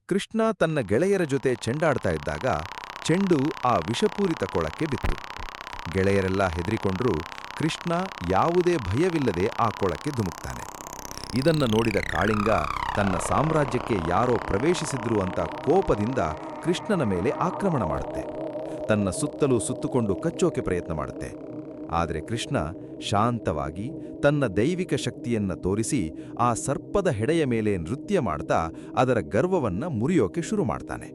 ಕೃಷ್ಣ ತನ್ನ ಗೆಳೆಯರ ಜೊತೆ ಚೆಂಡಾಡ್ತಾ ಇದ್ದಾಗ ಚೆಂಡು ಆ ವಿಷಪೂರಿತ ಕೊಳಕ್ಕೆ ಬಿತ್ತು. ಗೆಳೆಯರೆಲ್ಲ ಹೆದರಿಕೊಂಡ್ರೂ ಕೃಷ್ಣ ಯಾವುದೇ ಭಯವಿಲ್ಲದೆ ಆ ಕೊಳಕ್ಕೆ ಧುಮುಕ್ತಾನೆ. ಇದನ್ನ ನೋಡಿದ ಕಾಳಿಂಗ ತನ್ನ ಸಾಮ್ರಾಜ್ಯಕ್ಕೆ ಯಾರೋ ಪ್ರವೇಶಿಸಿದ್ರು ಅಂತ ಕೋಪದಿಂದ ಕೃಷ್ಣನ ಮೇಲೆ ಆಕ್ರಮಣ ಮಾಡುತ್ತೆ. ತನ್ನ ಸುತ್ತಲೂ ಸುತ್ತುಕೊಂಡು ಕಚ್ಚೋಕೆ ಪ್ರಯತ್ನ ಮಾಡುತ್ತೆ. ಆದರೆ ಕೃಷ್ಣ ಶಾಂತವಾಗಿ ತನ್ನ ದೈವಿಕ ಶಕ್ತಿಯನ್ನ ತೋರಿಸಿ ಆ ಸರ್ಪದ ಹೆಡೆಯ ಮೇಲೆ ನೃತ್ಯ ಮಾಡ್ತಾ ಅದರ ಗರ್ವವನ್ನ ಮುರಿಯೋಕೆ ಶುರು ಮಾಡ್ತಾನೆ.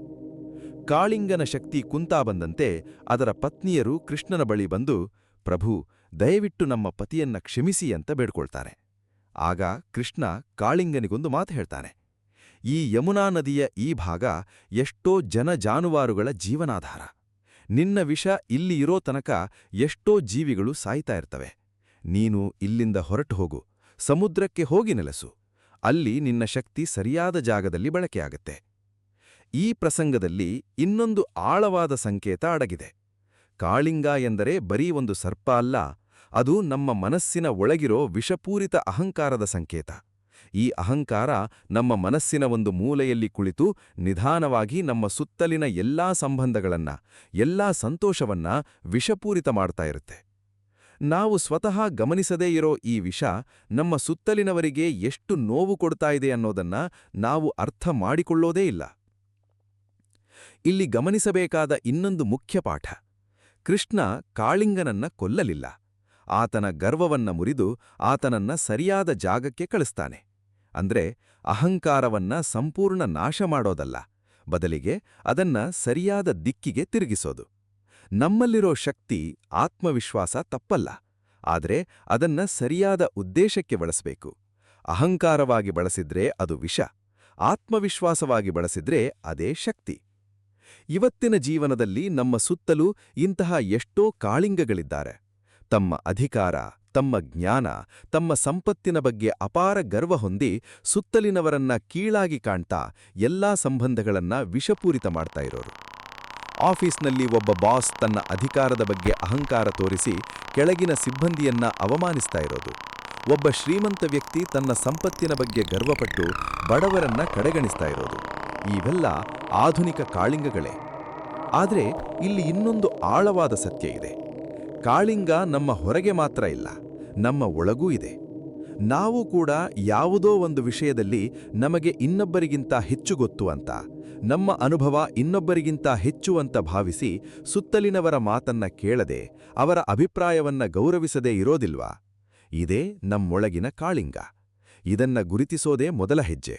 ಕಾಳಿಂಗನ ಶಕ್ತಿ ಕುಂತಾ ಬಂದಂತೆ ಅದರ ಪತ್ನಿಯರು ಕೃಷ್ಣನ ಬಳಿ ಬಂದು, ಪ್ರಭು, ದಯವಿಟ್ಟು ನಮ್ಮ ಪತಿಯನ್ನ ಕ್ಷಮಿಸಿ ಅಂತ ಬೇಡ್ಕೊಳ್ತಾರೆ. ಆಗ ಕೃಷ್ಣ ಕಾಳಿಂಗನಿಗೊಂದು ಮಾತು ಹೇಳ್ತಾನೆ. ಈ ಯಮುನಾ ನದಿಯ ಈ ಭಾಗ ಎಷ್ಟೋ ಜಾನುವಾರುಗಳ ಜೀವನಾಧಾರ. ನಿನ್ನ ವಿಷ ಇಲ್ಲಿ ಇರೋ ತನಕ ಎಷ್ಟೋ ಜೀವಿಗಳು ಸಾಯ್ತಾ ಇರ್ತವೆ. ನೀನು ಇಲ್ಲಿಂದ ಹೊರಟು ಹೋಗು, ಸಮುದ್ರಕ್ಕೆ ಹೋಗಿ ನೆಲೆಸು. ಅಲ್ಲಿ ನಿನ್ನ ಶಕ್ತಿ ಸರಿಯಾದ ಜಾಗದಲ್ಲಿ ಬಳಕೆಯಾಗತ್ತೆ. ಈ ಪ್ರಸಂಗದಲ್ಲಿ ಇನ್ನೊಂದು ಆಳವಾದ ಸಂಕೇತ ಅಡಗಿದೆ. ಕಾಳಿಂಗ ಎಂದರೆ ಬರೀ ಒಂದು ಸರ್ಪ ಅಲ್ಲ, ಅದು ನಮ್ಮ ಮನಸ್ಸಿನ ಒಳಗಿರೋ ವಿಷಪೂರಿತ ಅಹಂಕಾರದ ಸಂಕೇತ. ಈ ಅಹಂಕಾರ ನಮ್ಮ ಮನಸ್ಸಿನ ಒಂದು ಮೂಲೆಯಲ್ಲಿ ಕುಳಿತು ನಿಧಾನವಾಗಿ ನಮ್ಮ ಸುತ್ತಲಿನ ಎಲ್ಲಾ ಸಂಬಂಧಗಳನ್ನ, ಎಲ್ಲಾ ಸಂತೋಷವನ್ನ ವಿಷಪೂರಿತ ಮಾಡ್ತಾ ಇರುತ್ತೆ. ನಾವು ಸ್ವತಃ ಗಮನಿಸದೇ ಇರೋ ಈ ವಿಷ ನಮ್ಮ ಸುತ್ತಲಿನವರಿಗೆ ಎಷ್ಟು ನೋವು ಕೊಡ್ತಾ ಇದೆ ಅನ್ನೋದನ್ನ ನಾವು ಅರ್ಥ ಮಾಡಿಕೊಳ್ಳೋದೇ ಇಲ್ಲ. ಇಲ್ಲಿ ಗಮನಿಸಬೇಕಾದ ಇನ್ನೊಂದು ಮುಖ್ಯ ಪಾಠ. ಕೃಷ್ಣ ಕಾಳಿಂಗನನ್ನ ಕೊಲ್ಲಲಿಲ್ಲ. ಆತನ ಗರ್ವವನ್ನ ಮುರಿದು ಆತನನ್ನ ಸರಿಯಾದ ಜಾಗಕ್ಕೆ ಕಳಿಸ್ತಾನೆ. ಅಂದ್ರೆ ಅಹಂಕಾರವನ್ನ ಸಂಪೂರ್ಣ ನಾಶ ಮಾಡೋದಲ್ಲ, ಬದಲಿಗೆ ಅದನ್ನ ಸರಿಯಾದ ದಿಕ್ಕಿಗೆ ತಿರುಗಿಸೋದು. ನಮ್ಮಲ್ಲಿರೋ ಶಕ್ತಿ, ಆತ್ಮವಿಶ್ವಾಸ ತಪ್ಪಲ್ಲ, ಆದರೆ ಅದನ್ನ ಸರಿಯಾದ ಉದ್ದೇಶಕ್ಕೆ ಬಳಸಬೇಕು. ಅಹಂಕಾರವಾಗಿ ಬಳಸಿದ್ರೆ ಅದು ವಿಷ, ಆತ್ಮವಿಶ್ವಾಸವಾಗಿ ಬಳಸಿದ್ರೆ ಅದೇ ಶಕ್ತಿ. ಇವತ್ತಿನ ಜೀವನದಲ್ಲಿ ನಮ್ಮ ಸುತ್ತಲೂ ಇಂತಹ ಎಷ್ಟೋ ಕಾಳಿಂಗಗಳಿದ್ದಾರೆ. ತಮ್ಮ ಅಧಿಕಾರ, ತಮ್ಮ ಜ್ಞಾನ, ತಮ್ಮ ಸಂಪತ್ತಿನ ಬಗ್ಗೆ ಅಪಾರ ಗರ್ವ ಹೊಂದಿ ಸುತ್ತಲಿನವರನ್ನ ಕೀಳಾಗಿ ಕಾಣ್ತಾ ಎಲ್ಲಾ ಸಂಬಂಧಗಳನ್ನ ವಿಷಪೂರಿತ ಮಾಡ್ತಾ ಇರೋರು. ಆಫೀಸ್ನಲ್ಲಿ ಒಬ್ಬ ಬಾಸ್ ತನ್ನ ಅಧಿಕಾರದ ಬಗ್ಗೆ ಅಹಂಕಾರ ತೋರಿಸಿ ಕೆಳಗಿನ ಸಿಬ್ಬಂದಿಯನ್ನ ಅವಮಾನಿಸ್ತಾ ಇರೋದು. ಒಬ್ಬ ಶ್ರೀಮಂತ ವ್ಯಕ್ತಿ ತನ್ನ ಸಂಪತ್ತಿನ ಬಗ್ಗೆ ಗರ್ವಪಟ್ಟು ಬಡವರನ್ನ ಕಡೆಗಣಿಸ್ತಾ ಇರೋದು. ಇವೆಲ್ಲ ಆಧುನಿಕ ಕಾಳಿಂಗಗಳೇ. ಆದರೆ ಇಲ್ಲಿ ಇನ್ನೊಂದು ಆಳವಾದ ಸತ್ಯ ಇದೆ. ಕಾಳಿಂಗ ನಮ್ಮ ಹೊರಗೆ ಮಾತ್ರ ಇಲ್ಲ, ನಮ್ಮ ಒಳಗೂ ಇದೆ. ನಾವು ಕೂಡ ಯಾವುದೋ ಒಂದು ವಿಷಯದಲ್ಲಿ ನಮಗೆ ಇನ್ನೊಬ್ಬರಿಗಿಂತ ಹೆಚ್ಚು ಗೊತ್ತು ಅಂತ, ನಮ್ಮ ಅನುಭವ ಇನ್ನೊಬ್ಬರಿಗಿಂತ ಹೆಚ್ಚು ಅಂತ ಭಾವಿಸಿ ಸುತ್ತಲಿನವರ ಮಾತನ್ನ ಕೇಳದೆ, ಅವರ ಅಭಿಪ್ರಾಯವನ್ನ ಗೌರವಿಸದೇ ಇರೋದಿಲ್ವಾ? ಇದೇ ನಮ್ಮೊಳಗಿನ ಕಾಳಿಂಗ. ಇದನ್ನ ಗುರುತಿಸೋದೇ ಮೊದಲ ಹೆಜ್ಜೆ.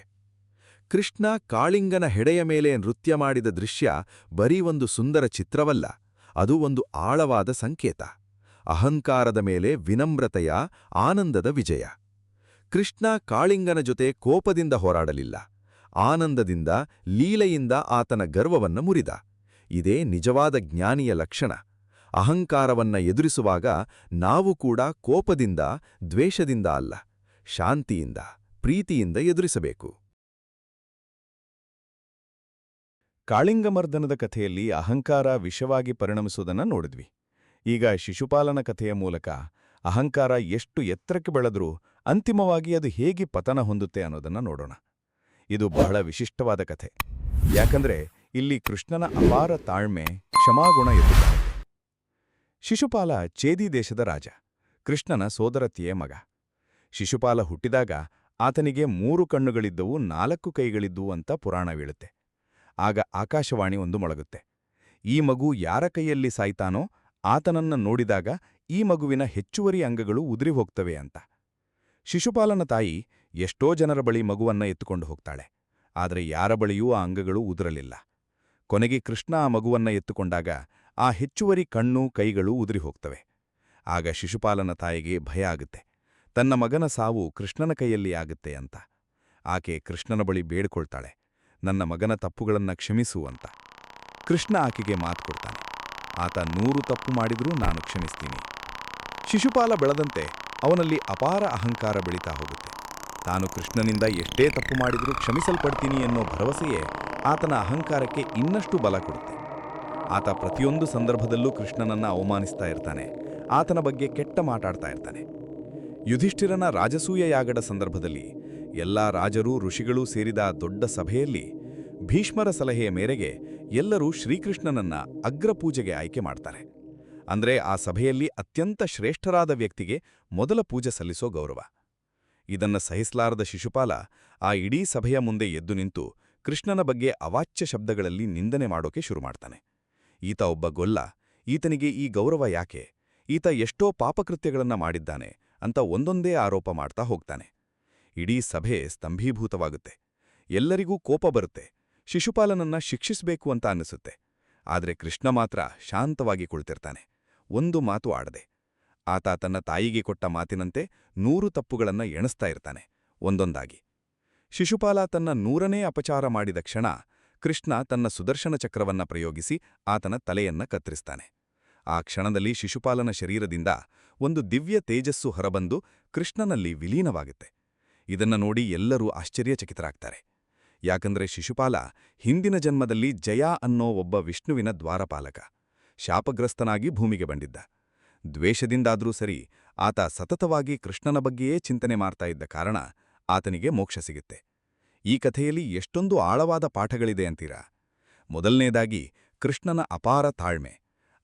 ಕೃಷ್ಣ ಕಾಳಿಂಗನ ಹೆಡೆಯ ಮೇಲೆ ನೃತ್ಯ ಮಾಡಿದ ದೃಶ್ಯ ಬರೀ ಒಂದು ಸುಂದರ ಚಿತ್ರವಲ್ಲ, ಅದು ಒಂದು ಆಳವಾದ ಸಂಕೇತ. ಅಹಂಕಾರದ ಮೇಲೆ ವಿನಮ್ರತೆಯ, ಆನಂದದ ವಿಜಯ. ಕೃಷ್ಣ ಕಾಳಿಂಗನ ಜೊತೆ ಕೋಪದಿಂದ ಹೋರಾಡಲಿಲ್ಲ, ಆನಂದದಿಂದ, ಲೀಲೆಯಿಂದ ಆತನ ಗರ್ವವನ್ನ ಮುರಿದ. ಇದೇ ನಿಜವಾದ ಜ್ಞಾನಿಯ ಲಕ್ಷಣ. ಅಹಂಕಾರವನ್ನ ಎದುರಿಸುವಾಗ ನಾವು ಕೂಡ ಕೋಪದಿಂದ, ದ್ವೇಷದಿಂದ ಅಲ್ಲ, ಶಾಂತಿಯಿಂದ, ಪ್ರೀತಿಯಿಂದ ಎದುರಿಸಬೇಕು. ಕಾಳಿಂಗಮರ್ದನದ ಕಥೆಯಲ್ಲಿ ಅಹಂಕಾರ ವಿಷವಾಗಿ ಪರಿಣಮಿಸುವುದನ್ನು ನೋಡಿದ್ವಿ. ಈಗ ಶಿಶುಪಾಲನ ಕಥೆಯ ಮೂಲಕ ಅಹಂಕಾರ ಎಷ್ಟು ಎತ್ತರಕ್ಕೆ ಬೆಳೆದ್ರೂ ಅಂತಿಮವಾಗಿ ಅದು ಹೇಗೆ ಪತನ ಹೊಂದುತ್ತೆ ಅನ್ನೋದನ್ನ ನೋಡೋಣ. ಇದು ಬಹಳ ವಿಶಿಷ್ಟವಾದ ಕಥೆ. ಯಾಕಂದ್ರೆ ಇಲ್ಲಿ ಕೃಷ್ಣನ ಅಪಾರ ತಾಳ್ಮೆ, ಕ್ಷಮಾಗುಣ ಎದ್ದುಕಾಣುತ್ತೆ. ಶಿಶುಪಾಲ ಚೇದಿ ದೇಶದ ರಾಜ, ಕೃಷ್ಣನ ಸೋದರತಿಯೇ ಮಗ. ಶಿಶುಪಾಲ ಹುಟ್ಟಿದಾಗ ಆತನಿಗೆ 3 ಕಣ್ಣುಗಳಿದ್ದವು, 4 ಕೈಗಳಿದ್ದವು ಅಂತ ಪುರಾಣವಿಳುತ್ತೆ. ಆಗ ಆಕಾಶವಾಣಿ ಒಂದು ಮೊಳಗುತ್ತೆ. ಈ ಮಗು ಯಾರ ಕೈಯಲ್ಲಿ ಸಾಯ್ತಾನೋ ಆತನನ್ನ ನೋಡಿದಾಗ ಈ ಮಗುವಿನ ಹೆಚ್ಚುವರಿ ಅಂಗಗಳು ಉದುರಿ ಹೋಗ್ತವೆ ಅಂತ. ಶಿಶುಪಾಲನ ತಾಯಿ ಎಷ್ಟೋ ಜನರ ಬಳಿ ಮಗುವನ್ನ ಎತ್ತುಕೊಂಡು ಹೋಗ್ತಾಳೆ. ಆದರೆ ಯಾರ ಬಳಿಯೂ ಆ ಅಂಗಗಳು ಉದುರಲಿಲ್ಲ. ಕೊನೆಗೆ ಕೃಷ್ಣ ಆ ಮಗುವನ್ನ ಎತ್ತುಕೊಂಡಾಗ ಆ ಹೆಚ್ಚುವರಿ ಕಣ್ಣು, ಕೈಗಳು ಉದುರಿ ಹೋಗ್ತವೆ. ಆಗ ಶಿಶುಪಾಲನ ತಾಯಿಗೆ ಭಯ ಆಗುತ್ತೆ. ತನ್ನ ಮಗನ ಸಾವು ಕೃಷ್ಣನ ಕೈಯಲ್ಲಿ ಆಗುತ್ತೆ ಅಂತ. ಆಕೆ ಕೃಷ್ಣನ ಬಳಿ ಬೇಡ್ಕೊಳ್ತಾಳೆ, ನನ್ನ ಮಗನ ತಪ್ಪುಗಳನ್ನ ಕ್ಷಮಿಸು ಅಂತ. ಕೃಷ್ಣ ಆಕೆಗೆ ಮಾತು ಕೊಡ್ತಾನೆ, ಆತ 100 ತಪ್ಪು ಮಾಡಿದ್ರೂ ನಾನು ಕ್ಷಮಿಸ್ತೀನಿ. ಶಿಶುಪಾಲ ಬೆಳೆದಂತೆ ಅವನಲ್ಲಿ ಅಪಾರ ಅಹಂಕಾರ ಬೆಳೀತಾ ಹೋಗುತ್ತೆ. ತಾನು ಕೃಷ್ಣನಿಂದ ಎಷ್ಟೇ ತಪ್ಪು ಮಾಡಿದ್ರೂ ಕ್ಷಮಿಸಲ್ಪಡ್ತೀನಿ ಎನ್ನೋ ಭರವಸೆಯೇ ಆತನ ಅಹಂಕಾರಕ್ಕೆ ಇನ್ನಷ್ಟು ಬಲ ಕೊಡುತ್ತೆ. ಆತ ಪ್ರತಿಯೊಂದು ಸಂದರ್ಭದಲ್ಲೂ ಕೃಷ್ಣನನ್ನ ಅವಮಾನಿಸ್ತಾ ಇರ್ತಾನೆ, ಆತನ ಬಗ್ಗೆ ಕೆಟ್ಟ ಮಾತಾಡ್ತಾ ಇರ್ತಾನೆ. ಯುಧಿಷ್ಠಿರನ ರಾಜಸೂಯ ಯಾಗದ ಸಂದರ್ಭದಲ್ಲಿ ಎಲ್ಲಾ ರಾಜರೂ ಋಷಿಗಳೂ ಸೇರಿದ ದೊಡ್ಡ ಸಭೆಯಲ್ಲಿ ಭೀಷ್ಮರ ಸಲಹೆಯ ಮೇರೆಗೆ ಎಲ್ಲರೂ ಶ್ರೀಕೃಷ್ಣನನ್ನ ಅಗ್ರಪೂಜೆಗೆ ಆಯ್ಕೆ ಮಾಡ್ತಾರೆ. ಅಂದ್ರೆ ಆ ಸಭೆಯಲ್ಲಿ ಅತ್ಯಂತ ಶ್ರೇಷ್ಠರಾದ ವ್ಯಕ್ತಿಗೆ ಮೊದಲ ಪೂಜೆ ಸಲ್ಲಿಸೋ ಗೌರವ. ಇದನ್ನ ಸಹಿಸಲಾರದ ಶಿಶುಪಾಲ ಆ ಇಡೀ ಸಭೆಯ ಮುಂದೆ ಎದ್ದು ನಿಂತು ಕೃಷ್ಣನ ಬಗ್ಗೆ ಅವಾಚ್ಯ ಶಬ್ದಗಳಲ್ಲಿ ನಿಂದನೆ ಮಾಡೋಕೆ ಶುರುಮಾಡ್ತಾನೆ. ಈತ ಒಬ್ಬ ಗೊಲ್ಲ, ಈತನಿಗೆ ಈ ಗೌರವ ಯಾಕೆ, ಈತ ಎಷ್ಟೋ ಪಾಪಕೃತ್ಯಗಳನ್ನ ಮಾಡಿದ್ದಾನೆ ಅಂತ ಒಂದೊಂದೇ ಆರೋಪ ಮಾಡ್ತಾ ಹೋಗ್ತಾನೆ. ಇಡೀ ಸಭೆ ಸ್ತಂಭೀಭೂತವಾಗುತ್ತೆ. ಎಲ್ಲರಿಗೂ ಕೋಪ ಬರುತ್ತೆ. ಶಿಶುಪಾಲನನ್ನ ಶಿಕ್ಷಿಸಬೇಕು ಅಂತ ಅನ್ನಿಸುತ್ತೆ. ಆದ್ರೆ ಕೃಷ್ಣ ಮಾತ್ರ ಶಾಂತವಾಗಿ ಕುಳಿತಿರ್ತಾನೆ, ಒಂದು ಮಾತು ಆಡದೆ. ಆತ ತನ್ನ ತಾಯಿಗೆ ಕೊಟ್ಟ ಮಾತಿನಂತೆ 100 ತಪ್ಪುಗಳನ್ನ ಎಣಿಸ್ತಾ ಇರ್ತಾನೆ, ಒಂದೊಂದಾಗಿ. ಶಿಶುಪಾಲ ತನ್ನ 100ನೇ ಅಪಚಾರ ಮಾಡಿದ ಕ್ಷಣ ಕೃಷ್ಣ ತನ್ನ ಸುದರ್ಶನ ಚಕ್ರವನ್ನ ಪ್ರಯೋಗಿಸಿ ಆತನ ತಲೆಯನ್ನ ಕತ್ತರಿಸ್ತಾನೆ. ಆ ಕ್ಷಣದಲ್ಲಿ ಶಿಶುಪಾಲನ ಶರೀರದಿಂದ ಒಂದು ದಿವ್ಯ ತೇಜಸ್ಸು ಹೊರಬಂದು ಕೃಷ್ಣನಲ್ಲಿ ವಿಲೀನವಾಗುತ್ತೆ. ಇದನ್ನ ನೋಡಿ ಎಲ್ಲರೂ ಆಶ್ಚರ್ಯಚಕಿತರಾಗ್ತಾರೆ. ಯಾಕಂದ್ರೆ ಶಿಶುಪಾಲ ಹಿಂದಿನ ಜನ್ಮದಲ್ಲಿ ಜಯ ಅನ್ನೋ ಒಬ್ಬ ವಿಷ್ಣುವಿನ ದ್ವಾರಪಾಲಕ, ಶಾಪಗ್ರಸ್ತನಾಗಿ ಭೂಮಿಗೆ ಬಂದಿದ್ದ. ದ್ವೇಷದಿಂದಾದ್ರೂ ಸರಿ ಆತ ಸತತವಾಗಿ ಕೃಷ್ಣನ ಬಗ್ಗೆಯೇ ಚಿಂತನೆ ಮಾಡ್ತಾ ಇದ್ದ ಕಾರಣ ಆತನಿಗೆ ಮೋಕ್ಷ ಸಿಗುತ್ತೆ. ಈ ಕಥೆಯಲ್ಲಿ ಎಷ್ಟೊಂದು ಆಳವಾದ ಪಾಠಗಳಿದೆ ಅಂತೀರಾ? ಮೊದಲನೇದಾಗಿ ಕೃಷ್ಣನ ಅಪಾರ ತಾಳ್ಮೆ.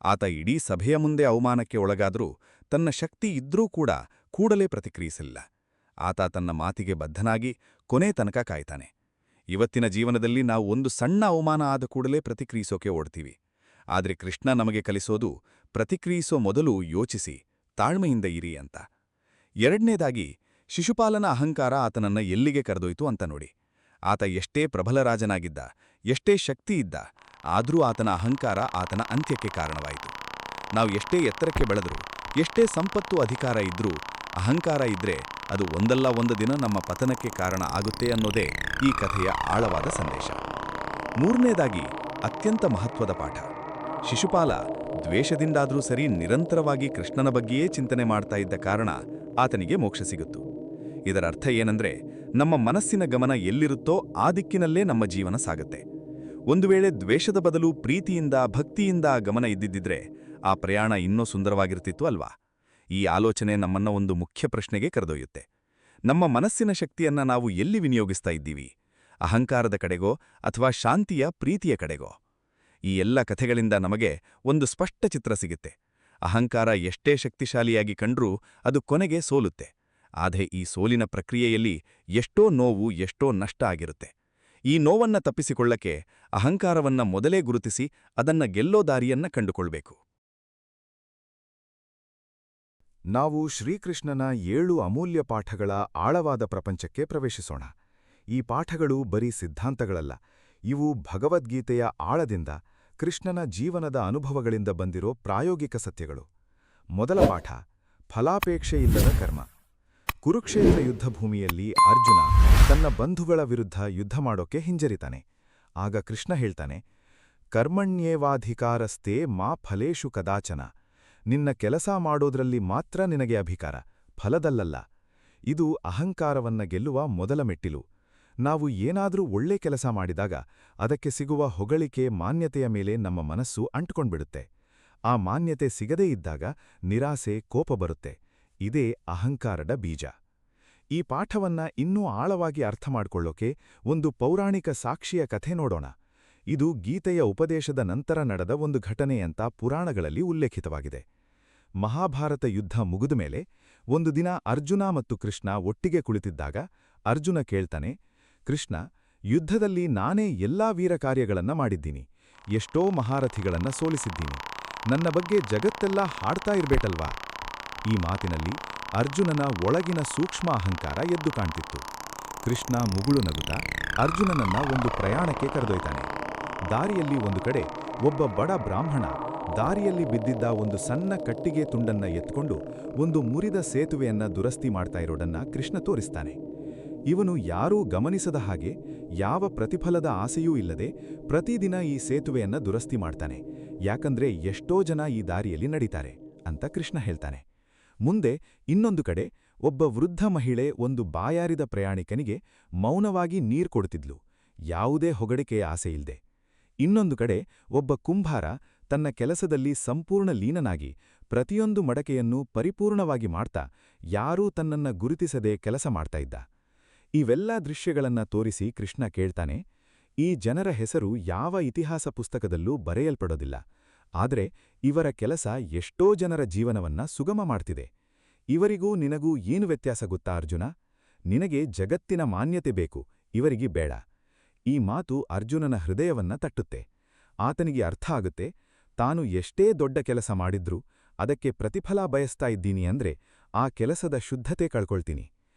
ಆತ ಇಡೀ ಸಭೆಯ ಮುಂದೆ ಅವಮಾನಕ್ಕೆ ಒಳಗಾದರೂ ತನ್ನ ಶಕ್ತಿ ಇದ್ರೂ ಕೂಡ ಕೂಡಲೇ ಪ್ರತಿಕ್ರಿಯಿಸಲಿಲ್ಲ. ಆತ ತನ್ನ ಮಾತಿಗೆ ಬದ್ಧನಾಗಿ ಕೊನೆ ತನಕ ಕಾಯ್ತಾನೆ. ಇವತ್ತಿನ ಜೀವನದಲ್ಲಿ ನಾವು ಒಂದು ಸಣ್ಣ ಅವಮಾನ ಆದ ಕೂಡಲೇ ಪ್ರತಿಕ್ರಿಯಿಸೋಕೆ ಓಡ್ತೀವಿ. ಆದ್ರೆ ಕೃಷ್ಣ ನಮಗೆ ಕಲಿಸೋದು ಪ್ರತಿಕ್ರಿಯಿಸೋ ಮೊದಲು ಯೋಚಿಸಿ ತಾಳ್ಮೆಯಿಂದ ಇರಿ ಅಂತ. ಎರಡನೇದಾಗಿ ಶಿಶುಪಾಲನ ಅಹಂಕಾರ ಆತನನ್ನ ಎಲ್ಲಿಗೆ ಕರೆದೊಯ್ತು ಅಂತ ನೋಡಿ. ಆತ ಎಷ್ಟೇ ಪ್ರಬಲ ರಾಜನಾಗಿದ್ದ, ಎಷ್ಟೇ ಶಕ್ತಿ ಇದ್ದ, ಆದ್ರೂ ಆತನ ಅಹಂಕಾರ ಆತನ ಅಂತ್ಯಕ್ಕೆ ಕಾರಣವಾಯಿತು. ನಾವು ಎಷ್ಟೇ ಎತ್ತರಕ್ಕೆ ಬೆಳೆದರೂ, ಎಷ್ಟೇ ಸಂಪತ್ತು ಅಧಿಕಾರ ಇದ್ರೂ ಅಹಂಕಾರ ಇದ್ರೆ ಅದು ಒಂದಲ್ಲ ಒಂದು ದಿನ ನಮ್ಮ ಪತನಕ್ಕೆ ಕಾರಣ ಆಗುತ್ತೆ ಅನ್ನೋದೇ ಈ ಕಥೆಯ ಆಳವಾದ ಸಂದೇಶ. ಮೂರನೇದಾಗಿ ಅತ್ಯಂತ ಮಹತ್ವದ ಪಾಠ. ಶಿಶುಪಾಲ ದ್ವೇಷದಿಂದಾದ್ರೂ ಸರಿ ನಿರಂತರವಾಗಿ ಕೃಷ್ಣನ ಬಗ್ಗೆಯೇ ಚಿಂತನೆ ಮಾಡ್ತಾ ಇದ್ದ ಕಾರಣ ಆತನಿಗೆ ಮೋಕ್ಷ ಸಿಗುತ್ತು. ಇದರ ಅರ್ಥ ಏನಂದ್ರೆ, ನಮ್ಮ ಮನಸ್ಸಿನ ಗಮನ ಎಲ್ಲಿರುತ್ತೋ ಆ ದಿಕ್ಕಿನಲ್ಲೇ ನಮ್ಮ ಜೀವನ ಸಾಗುತ್ತೆ. ಒಂದು ವೇಳೆ ದ್ವೇಷದ ಬದಲು ಪ್ರೀತಿಯಿಂದ, ಭಕ್ತಿಯಿಂದ ಗಮನ ಇದ್ದಿದ್ದಿದ್ರೆ ಆ ಪ್ರಯಾಣ ಇನ್ನೂ ಸುಂದರವಾಗಿರ್ತಿತ್ತು ಅಲ್ವಾ? ಈ ಆಲೋಚನೆ ನಮ್ಮನ್ನ ಒಂದು ಮುಖ್ಯ ಪ್ರಶ್ನೆಗೆ ಕರೆದೊಯ್ಯುತ್ತೆ. ನಮ್ಮ ಮನಸ್ಸಿನ ಶಕ್ತಿಯನ್ನ ನಾವು ಎಲ್ಲಿ ವಿನಿಯೋಗಿಸ್ತಾ ಇದ್ದೀವಿ? ಅಹಂಕಾರದ ಕಡೆಗೋ ಅಥವಾ ಶಾಂತಿಯ, ಪ್ರೀತಿಯ ಕಡೆಗೋ? ಈ ಎಲ್ಲ ಕಥೆಗಳಿಂದ ನಮಗೆ ಒಂದು ಸ್ಪಷ್ಟ ಚಿತ್ರ ಸಿಗುತ್ತೆ. ಅಹಂಕಾರ ಎಷ್ಟೇ ಶಕ್ತಿಶಾಲಿಯಾಗಿ ಕಂಡ್ರೂ ಅದು ಕೊನೆಗೆ ಸೋಲುತ್ತೆ. ಆದರೆ ಈ ಸೋಲಿನ ಪ್ರಕ್ರಿಯೆಯಲ್ಲಿ ಎಷ್ಟೋ ನೋವು, ಎಷ್ಟೋ ನಷ್ಟ ಆಗಿರುತ್ತೆ. ಈ ನೋವನ್ನ ತಪ್ಪಿಸಿಕೊಳ್ಳಕ್ಕೆ ಅಹಂಕಾರವನ್ನ ಮೊದಲೇ ಗುರುತಿಸಿ ಅದನ್ನ ಗೆಲ್ಲೋ ದಾರಿಯನ್ನ ಕಂಡುಕೊಳ್ಬೇಕು. ನಾವು ಶ್ರೀಕೃಷ್ಣನ 7 ಅಮೂಲ್ಯ ಪಾಠಗಳ ಆಳವಾದ ಪ್ರಪಂಚಕ್ಕೆ ಪ್ರವೇಶಿಸೋಣ. ಈ ಪಾಠಗಳು ಬರೀ ಸಿದ್ಧಾಂತಗಳಲ್ಲ, ಇವು ಭಗವದ್ಗೀತೆಯ ಆಳದಿಂದ, ಕೃಷ್ಣನ ಜೀವನದ ಅನುಭವಗಳಿಂದ ಬಂದಿರೋ ಪ್ರಾಯೋಗಿಕ ಸತ್ಯಗಳು. ಮೊದಲ ಪಾಠ, ಫಲಾಪೇಕ್ಷೆಯಿಲ್ಲದ ಕರ್ಮ. ಕುರುಕ್ಷೇತ್ರ ಯುದ್ಧಭೂಮಿಯಲ್ಲಿ ಅರ್ಜುನ ತನ್ನ ಬಂಧುಗಳ ವಿರುದ್ಧ ಯುದ್ಧ ಮಾಡೋಕೆ ಹಿಂಜರಿತಾನೆ. ಆಗ ಕೃಷ್ಣ ಹೇಳ್ತಾನೆ, ಕರ್ಮಣ್ಯೇವಾಧಿಕಾರಸ್ತೆ ಮಾ ಫಲೇಷು ಕದಾಚನ. ನಿನ್ನ ಕೆಲಸ ಮಾಡೋದ್ರಲ್ಲಿ ಮಾತ್ರ ನಿನಗೆ ಅಧಿಕಾರ, ಫಲದಲ್ಲಲ್ಲ. ಇದು ಅಹಂಕಾರವನ್ನ ಗೆಲ್ಲುವ ಮೊದಲ ಮೆಟ್ಟಿಲು. ನಾವು ಏನಾದ್ರೂ ಒಳ್ಳೆ ಕೆಲಸ ಮಾಡಿದಾಗ ಅದಕ್ಕೆ ಸಿಗುವ ಹೊಗಳಿಕೆ, ಮಾನ್ಯತೆಯ ಮೇಲೆ ನಮ್ಮ ಮನಸ್ಸು ಅಂಟ್ಕೊಂಡ್ಬಿಡುತ್ತೆ. ಆ ಮಾನ್ಯತೆ ಸಿಗದೇ ಇದ್ದಾಗ ನಿರಾಸೆ, ಕೋಪ ಬರುತ್ತೆ. ಇದೇ ಅಹಂಕಾರದ ಬೀಜ. ಈ ಪಾಠವನ್ನ ಇನ್ನೂ ಆಳವಾಗಿ ಅರ್ಥ ಮಾಡ್ಕೊಳ್ಳೋಕೆ ಒಂದು ಪೌರಾಣಿಕ ಸಾಕ್ಷಿಯ ಕಥೆ ನೋಡೋಣ. ಇದು ಗೀತೆಯ ಉಪದೇಶದ ನಂತರ ನಡೆದ ಒಂದು ಘಟನೆ ಅಂತ ಪುರಾಣಗಳಲ್ಲಿ ಉಲ್ಲೇಖಿತವಾಗಿದೆ. ಮಹಾಭಾರತ ಯುದ್ಧ ಮುಗಿದ ಮೇಲೆ ಒಂದು ದಿನ ಅರ್ಜುನ ಮತ್ತು ಕೃಷ್ಣ ಒಟ್ಟಿಗೆ ಕುಳಿತಿದ್ದಾಗ ಅರ್ಜುನ ಕೇಳ್ತಾನೆ, ಕೃಷ್ಣ, ಯುದ್ಧದಲ್ಲಿ ನಾನೇ ಎಲ್ಲಾ ವೀರ ಕಾರ್ಯಗಳನ್ನ ಮಾಡಿದ್ದೀನಿ, ಎಷ್ಟೋ ಮಹಾರಥಿಗಳನ್ನ ಸೋಲಿಸಿದ್ದೀನಿ, ನನ್ನ ಬಗ್ಗೆ ಜಗತ್ತೆಲ್ಲ ಹಾಡ್ತಾ ಇರ್ಬೇಕಲ್ವಾ? ಈ ಮಾತಿನಲ್ಲಿ ಅರ್ಜುನನ ಒಳಗಿನ ಸೂಕ್ಷ್ಮ ಅಹಂಕಾರ ಎದ್ದು ಕಾಣ್ತಿತ್ತು. ಕೃಷ್ಣ ಮುಗುಳು ನಗುತ್ತಾ ಅರ್ಜುನನನ್ನ ಒಂದು ಪ್ರಯಾಣಕ್ಕೆ ಕರೆದೊಯ್ತಾನೆ. ದಾರಿಯಲ್ಲಿ ಒಂದು ಕಡೆ ಒಬ್ಬ ಬಡ ಬ್ರಾಹ್ಮಣ ದಾರಿಯಲ್ಲಿ ಬಿದ್ದಿದ್ದ ಒಂದು ಸಣ್ಣ ಕಟ್ಟಿಗೆ ತುಂಡನ್ನ ಎತ್ಕೊಂಡು ಒಂದು ಮುರಿದ ಸೇತುವೆಯನ್ನ ದುರಸ್ತಿ ಮಾಡ್ತಾ ಇರೋದನ್ನ ಕೃಷ್ಣ ತೋರಿಸ್ತಾನೆ. ಇವನು ಯಾರೂ ಗಮನಿಸದ ಹಾಗೆ, ಯಾವ ಪ್ರತಿಫಲದ ಆಸೆಯೂ ಇಲ್ಲದೆ ಪ್ರತಿದಿನ ಈ ಸೇತುವೆಯನ್ನ ದುರಸ್ತಿ ಮಾಡ್ತಾನೆ, ಯಾಕಂದ್ರೆ ಎಷ್ಟೋ ಜನ ಈ ದಾರಿಯಲ್ಲಿ ನಡೀತಾರೆ ಅಂತ ಕೃಷ್ಣ ಹೇಳ್ತಾನೆ. ಮುಂದೆ ಇನ್ನೊಂದು ಕಡೆ ಒಬ್ಬ ವೃದ್ಧ ಮಹಿಳೆ ಒಂದು ಬಾಯಾರಿದ ಪ್ರಯಾಣಿಕನಿಗೆ ಮೌನವಾಗಿ ನೀರು ಕೊಡ್ತಿದ್ಲು, ಯಾವುದೇ ಹೊಗಳಿಕೆಯ ಆಸೆಯಿಲ್ದೆ. ಇನ್ನೊಂದು ಕಡೆ ಒಬ್ಬ ಕುಂಭಾರ ತನ್ನ ಕೆಲಸದಲ್ಲಿ ಸಂಪೂರ್ಣ ಲೀನನಾಗಿ ಪ್ರತಿಯೊಂದು ಮಡಕೆಯನ್ನು ಪರಿಪೂರ್ಣವಾಗಿ ಮಾಡ್ತಾ ಯಾರೂ ತನ್ನನ್ನ ಗುರುತಿಸದೆ ಕೆಲಸ ಮಾಡ್ತಾ ಇದ್ದ. ಇವೆಲ್ಲ ದೃಶ್ಯಗಳನ್ನ ತೋರಿಸಿ ಕೃಷ್ಣ ಕೇಳ್ತಾನೆ, ಈ ಜನರ ಹೆಸರು ಯಾವ ಇತಿಹಾಸ ಪುಸ್ತಕದಲ್ಲೂ ಬರೆಯಲ್ಪಡೋದಿಲ್ಲ, ಆದರೆ ಇವರ ಕೆಲಸ ಎಷ್ಟೋ ಜನರ ಜೀವನವನ್ನ ಸುಗಮ ಮಾಡ್ತಿದೆ. ಇವರಿಗೂ ನಿನಗೂ ಏನು ವ್ಯತ್ಯಾಸ ಗೊತ್ತಾ ಅರ್ಜುನ? ನಿನಗೆ ಜಗತ್ತಿನ ಮಾನ್ಯತೆ ಬೇಕು, ಇವರಿಗೆ ಬೇಡ. ಈ ಮಾತು ಅರ್ಜುನನ ಹೃದಯವನ್ನ ತಟ್ಟುತ್ತೆ. ಆತನಿಗೆ ಅರ್ಥ ಆಗುತ್ತೆ, ತಾನು ಎಷ್ಟೇ ದೊಡ್ಡ ಕೆಲಸ ಮಾಡಿದ್ರೂ ಅದಕ್ಕೆ ಪ್ರತಿಫಲ ಬಯಸ್ತಾ ಇದ್ದೀನಿ ಅಂದ್ರೆ ಆ ಕೆಲಸದ ಶುದ್ಧತೆ ಕಳ್ಕೊಳ್ತೀನಿ.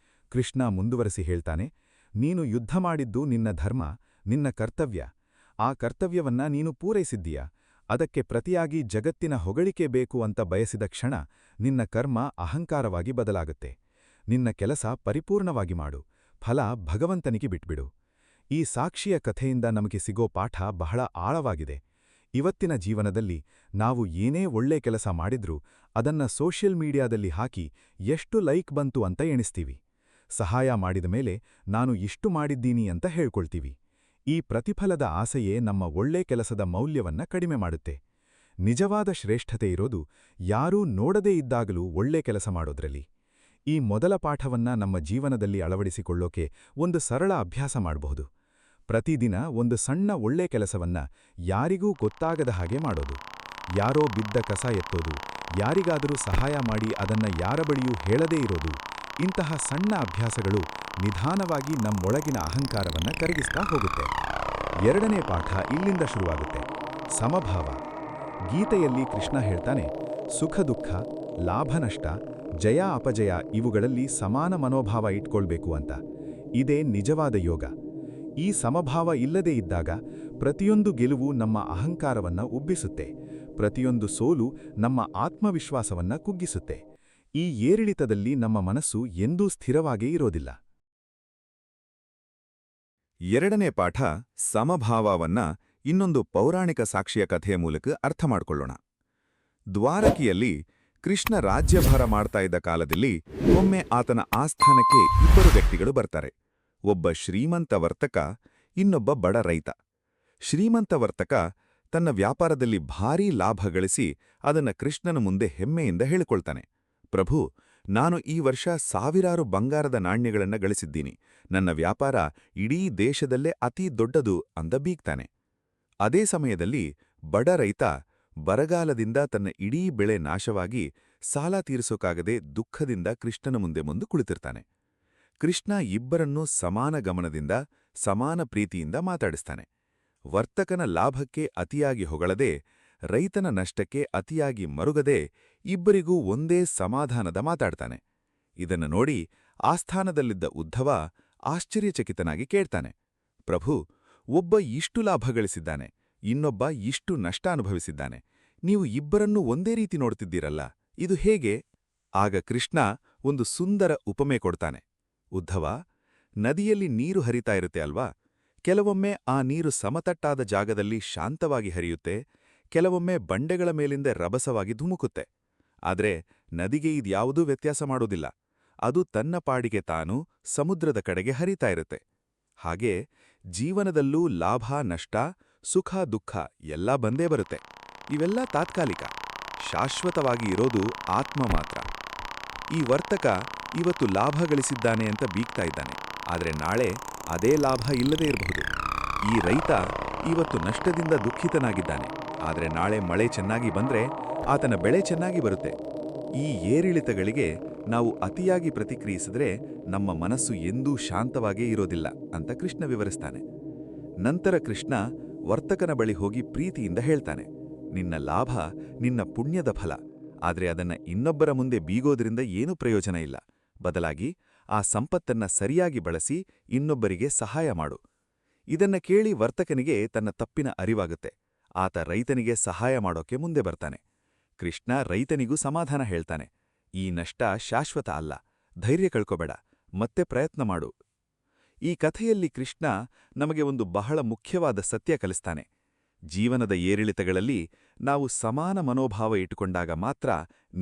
ಕೃಷ್ಣ ಮುಂದುವರೆಸಿ ಹೇಳ್ತಾನೆ, ನೀನು ಯುದ್ಧ ಮಾಡಿದ್ದು ನಿನ್ನ ಧರ್ಮ, ನಿನ್ನ ಕರ್ತವ್ಯ. ಆ ಕರ್ತವ್ಯವನ್ನ ನೀನು ಪೂರೈಸಿದ್ದೀಯ. ಅದಕ್ಕೆ ಪ್ರತಿಯಾಗಿ ಜಗತ್ತಿನ ಹೊಗಳಿಕೆ ಬೇಕು ಅಂತ ಬಯಸಿದ ಕ್ಷಣ ನಿನ್ನ ಕರ್ಮ ಅಹಂಕಾರವಾಗಿ ಬದಲಾಗುತ್ತೆ. ನಿನ್ನ ಕೆಲಸ ಪರಿಪೂರ್ಣವಾಗಿ ಮಾಡು, ಫಲ ಭಗವಂತನಿಗೆ ಬಿಟ್ಬಿಡು. ಈ ಸಾಕ್ಷಿಯ ಕಥೆಯಿಂದ ನಮಗೆ ಸಿಗೋ ಪಾಠ ಬಹಳ ಆಳವಾಗಿದೆ. ಇವತ್ತಿನ ಜೀವನದಲ್ಲಿ ನಾವು ಏನೇ ಒಳ್ಳೆ ಕೆಲಸ ಮಾಡಿದ್ರೂ ಅದನ್ನ ಸೋಷಿಯಲ್ ಮೀಡಿಯಾದಲ್ಲಿ ಹಾಕಿ ಎಷ್ಟು ಲೈಕ್ ಬಂತು ಅಂತ ಎಣಿಸ್ತೀವಿ. ಸಹಾಯ ಮಾಡಿದ ಮೇಲೆ ನಾನು ಇಷ್ಟು ಮಾಡಿದ್ದೀನಿ ಅಂತ ಹೇಳ್ಕೊಳ್ತೀವಿ. ಈ ಪ್ರತಿಫಲದ ಆಸೆಯೇ ನಮ್ಮ ಒಳ್ಳೆ ಕೆಲಸದ ಮೌಲ್ಯವನ್ನ ಕಡಿಮೆ ಮಾಡುತ್ತೆ. ನಿಜವಾದ ಶ್ರೇಷ್ಠತೆ ಇರೋದು ಯಾರೂ ನೋಡದೇ ಇದ್ದಾಗಲೂ ಒಳ್ಳೆ ಕೆಲಸ ಮಾಡೋದ್ರಲ್ಲಿ. ಈ ಮೊದಲ ಪಾಠವನ್ನ ನಮ್ಮ ಜೀವನದಲ್ಲಿ ಅಳವಡಿಸಿಕೊಳ್ಳೋಕೆ ಒಂದು ಸರಳ ಅಭ್ಯಾಸ ಮಾಡಬಹುದು. ಪ್ರತಿದಿನ ಒಂದು ಸಣ್ಣ ಒಳ್ಳೆ ಕೆಲಸವನ್ನ ಯಾರಿಗೂ ಗೊತ್ತಾಗದ ಹಾಗೆ ಮಾಡೋದು. ಯಾರೋ ಬಿದ್ದ ಕಸ ಎತ್ತೋದು, ಯಾರಿಗಾದರೂ ಸಹಾಯ ಮಾಡಿ ಅದನ್ನ ಯಾರ ಬಳಿಯೂ ಹೇಳದೇ ಇರೋದು. ಇಂತಹ ಸಣ್ಣ ಅಭ್ಯಾಸಗಳು ನಿಧಾನವಾಗಿ ನಮ್ಮೊಳಗಿನ ಅಹಂಕಾರವನ್ನ ಕರಗಿಸ್ತಾ ಹೋಗುತ್ತೆ. ಎರಡನೇ ಪಾಠ ಇಲ್ಲಿಂದ ಶುರುವಾಗುತ್ತೆ, ಸಮಭಾವ. ಗೀತೆಯಲ್ಲಿ ಕೃಷ್ಣ ಹೇಳ್ತಾನೆ, ಸುಖ ದುಃಖ, ಲಾಭ ನಷ್ಟ, ಜಯ ಅಪಜಯ ಇವುಗಳಲ್ಲಿ ಸಮಾನ ಮನೋಭಾವ ಇಟ್ಕೊಳ್ಬೇಕು ಅಂತ. ಇದೇ ನಿಜವಾದ ಯೋಗ. ಈ ಸಮಭಾವ ಇಲ್ಲದೇ ಇದ್ದಾಗ ಪ್ರತಿಯೊಂದು ಗೆಲುವು ನಮ್ಮ ಅಹಂಕಾರವನ್ನ ಉಬ್ಬಿಸುತ್ತೆ, ಪ್ರತಿಯೊಂದು ಸೋಲು ನಮ್ಮ ಆತ್ಮವಿಶ್ವಾಸವನ್ನ ಕುಗ್ಗಿಸುತ್ತೆ. ಈ ಏರಿಳಿತದಲ್ಲಿ ನಮ್ಮ ಮನಸ್ಸು ಎಂದೂ ಸ್ಥಿರವಾಗೇ ಇರೋದಿಲ್ಲ. ಎರಡನೇ ಪಾಠ ಸಮಭಾವವನ್ನ ಇನ್ನೊಂದು ಪೌರಾಣಿಕ ಸಾಕ್ಷಿಯ ಕಥೆಯ ಮೂಲಕ ಅರ್ಥ ಮಾಡ್ಕೊಳ್ಳೋಣ. ದ್ವಾರಕಿಯಲ್ಲಿ ಕೃಷ್ಣ ರಾಜ್ಯಭಾರ ಮಾಡ್ತಾ ಇದ್ದ ಕಾಲದಲ್ಲಿ ಒಮ್ಮೆ ಆತನ ಆಸ್ಥಾನಕ್ಕೆ ಇಬ್ಬರು ವ್ಯಕ್ತಿಗಳು ಬರ್ತಾರೆ. ಒಬ್ಬ ಶ್ರೀಮಂತ ವರ್ತಕ, ಇನ್ನೊಬ್ಬ ಬಡ ರೈತ. ಶ್ರೀಮಂತ ವರ್ತಕ ತನ್ನ ವ್ಯಾಪಾರದಲ್ಲಿ ಭಾರೀ ಲಾಭ ಗಳಿಸಿ ಅದನ್ನ ಕೃಷ್ಣನ ಮುಂದೆ ಹೆಮ್ಮೆಯಿಂದ ಹೇಳಿಕೊಳ್ತಾನೆ. ಪ್ರಭು, ನಾನು ಈ ವರ್ಷ ಸಾವಿರಾರು ಬಂಗಾರದ ನಾಣ್ಯಗಳನ್ನ ಗಳಿಸಿದ್ದೀನಿ. ನನ್ನ ವ್ಯಾಪಾರ ಇಡೀ ದೇಶದಲ್ಲೇ ಅತೀ ದೊಡ್ಡದು ಅಂತ ಬೀಗ್ತಾನೆ. ಅದೇ ಸಮಯದಲ್ಲಿ ಬಡ ರೈತ ಬರಗಾಲದಿಂದ ತನ್ನ ಇಡೀ ಬೆಳೆ ನಾಶವಾಗಿ ಸಾಲ ತೀರಿಸೋಕಾಗದೆ ದುಃಖದಿಂದ ಕೃಷ್ಣನ ಮುಂದೆ ಕುಳಿತಿರ್ತಾನೆ. ಕೃಷ್ಣ ಇಬ್ಬರನ್ನೂ ಸಮಾನ ಗಮನದಿಂದ, ಸಮಾನ ಪ್ರೀತಿಯಿಂದ ಮಾತಾಡಿಸ್ತಾನೆ. ವರ್ತಕನ ಲಾಭಕ್ಕೆ ಅತಿಯಾಗಿ ಹೊಗಳದೆ, ರೈತನ ನಷ್ಟಕ್ಕೆ ಅತಿಯಾಗಿ ಮರುಗದೆ ಇಬ್ಬರಿಗೂ ಒಂದೇ ಸಮಾಧಾನದ ಮಾತಾಡ್ತಾನೆ. ಇದನ್ನು ನೋಡಿ ಆಸ್ಥಾನದಲ್ಲಿದ್ದ ಉದ್ಧವ ಆಶ್ಚರ್ಯಚಕಿತನಾಗಿ ಕೇಳ್ತಾನೆ, ಪ್ರಭು, ಒಬ್ಬ ಇಷ್ಟು ಲಾಭ ಗಳಿಸಿದ್ದಾನೆ, ಇನ್ನೊಬ್ಬ ಇಷ್ಟು ನಷ್ಟ ಅನುಭವಿಸಿದ್ದಾನೆ. ನೀವು ಇಬ್ಬರನ್ನೂ ಒಂದೇ ರೀತಿ ನೋಡ್ತಿದ್ದೀರಲ್ಲ, ಇದು ಹೇಗೆ? ಆಗ ಕೃಷ್ಣ ಒಂದು ಸುಂದರ ಉಪಮೆ ಕೊಡ್ತಾನೆ. ಉದ್ಧವ, ನದಿಯಲ್ಲಿ ನೀರು ಹರಿತಾ ಇರುತ್ತೆ ಅಲ್ವಾ? ಕೆಲವೊಮ್ಮೆ ಆ ನೀರು ಸಮತಟ್ಟಾದ ಜಾಗದಲ್ಲಿ ಶಾಂತವಾಗಿ ಹರಿಯುತ್ತೆ, ಕೆಲವೊಮ್ಮೆ ಬಂಡೆಗಳ ಮೇಲಿಂದ ರಭಸವಾಗಿ ಧುಮುಕುತ್ತೆ. ಆದ್ರೆ ನದಿಗೆ ಇದ್ಯಾವುದೂ ವ್ಯತ್ಯಾಸ ಮಾಡೋದಿಲ್ಲ. ಅದು ತನ್ನ ಪಾಡಿಗೆ ತಾನು ಸಮುದ್ರದ ಕಡೆಗೆ ಹರಿತಾ ಇರುತ್ತೆ. ಹಾಗೆ ಜೀವನದಲ್ಲೂ ಲಾಭ ನಷ್ಟ, ಸುಖ ದುಃಖ ಎಲ್ಲ ಬಂದೇ ಬರುತ್ತೆ. ಇವೆಲ್ಲ ತಾತ್ಕಾಲಿಕ. ಶಾಶ್ವತವಾಗಿ ಇರೋದು ಆತ್ಮ ಮಾತ್ರ. ಈ ವರ್ತಕ ಇವತ್ತು ಲಾಭ ಗಳಿಸಿದ್ದಾನೆ ಅಂತ ಬೀಗ್ತಾ ಇದ್ದಾನೆ, ಆದರೆ ನಾಳೆ ಅದೇ ಲಾಭ ಇಲ್ಲದೇ ಇರಬಹುದು. ಈ ರೈತ ಇವತ್ತು ನಷ್ಟದಿಂದ ದುಃಖಿತನಾಗಿದ್ದಾನೆ, ಆದರೆ ನಾಳೆ ಮಳೆ ಚೆನ್ನಾಗಿ ಬಂದ್ರೆ ಆತನ ಬೆಳೆ ಚೆನ್ನಾಗಿ ಬರುತ್ತೆ. ಈ ಏರಿಳಿತಗಳಿಗೆ ನಾವು ಅತಿಯಾಗಿ ಪ್ರತಿಕ್ರಿಯಿಸಿದ್ರೆ ನಮ್ಮ ಮನಸ್ಸು ಎಂದೂ ಶಾಂತವಾಗೇ ಇರೋದಿಲ್ಲ ಅಂತ ಕೃಷ್ಣ ವಿವರಿಸ್ತಾನೆ. ನಂತರ ಕೃಷ್ಣ ವರ್ತಕನ ಬಳಿ ಹೋಗಿ ಪ್ರೀತಿಯಿಂದ ಹೇಳ್ತಾನೆ, ನಿನ್ನ ಲಾಭ ನಿನ್ನ ಪುಣ್ಯದ ಫಲ, ಆದರೆ ಅದನ್ನ ಇನ್ನೊಬ್ಬರ ಮುಂದೆ ಬೀಗೋದ್ರಿಂದ ಏನೂ ಪ್ರಯೋಜನ ಇಲ್ಲ. ಬದಲಾಗಿ ಆ ಸಂಪತ್ತನ್ನ ಸರಿಯಾಗಿ ಬಳಸಿ ಇನ್ನೊಬ್ಬರಿಗೆ ಸಹಾಯ ಮಾಡು. ಇದನ್ನ ಕೇಳಿ ವರ್ತಕನಿಗೆ ತನ್ನ ತಪ್ಪಿನ ಅರಿವಾಗುತ್ತೆ. ಆತ ರೈತನಿಗೆ ಸಹಾಯ ಮಾಡೋಕೆ ಮುಂದೆ ಬರ್ತಾನೆ. ಕೃಷ್ಣ ರೈತನಿಗೂ ಸಮಾಧಾನ ಹೇಳ್ತಾನೆ, ಈ ನಷ್ಟ ಶಾಶ್ವತ ಅಲ್ಲ, ಧೈರ್ಯ ಕಳ್ಕೋಬೇಡ, ಮತ್ತೆ ಪ್ರಯತ್ನ ಮಾಡು. ಈ ಕಥೆಯಲ್ಲಿ ಕೃಷ್ಣ ನಮಗೆ ಒಂದು ಬಹಳ ಮುಖ್ಯವಾದ ಸತ್ಯ ಕಲಿಸ್ತಾನೆ. ಜೀವನದ ಏರಿಳಿತಗಳಲ್ಲಿ ನಾವು ಸಮಾನ ಮನೋಭಾವ ಇಟ್ಟುಕೊಂಡಾಗ ಮಾತ್ರ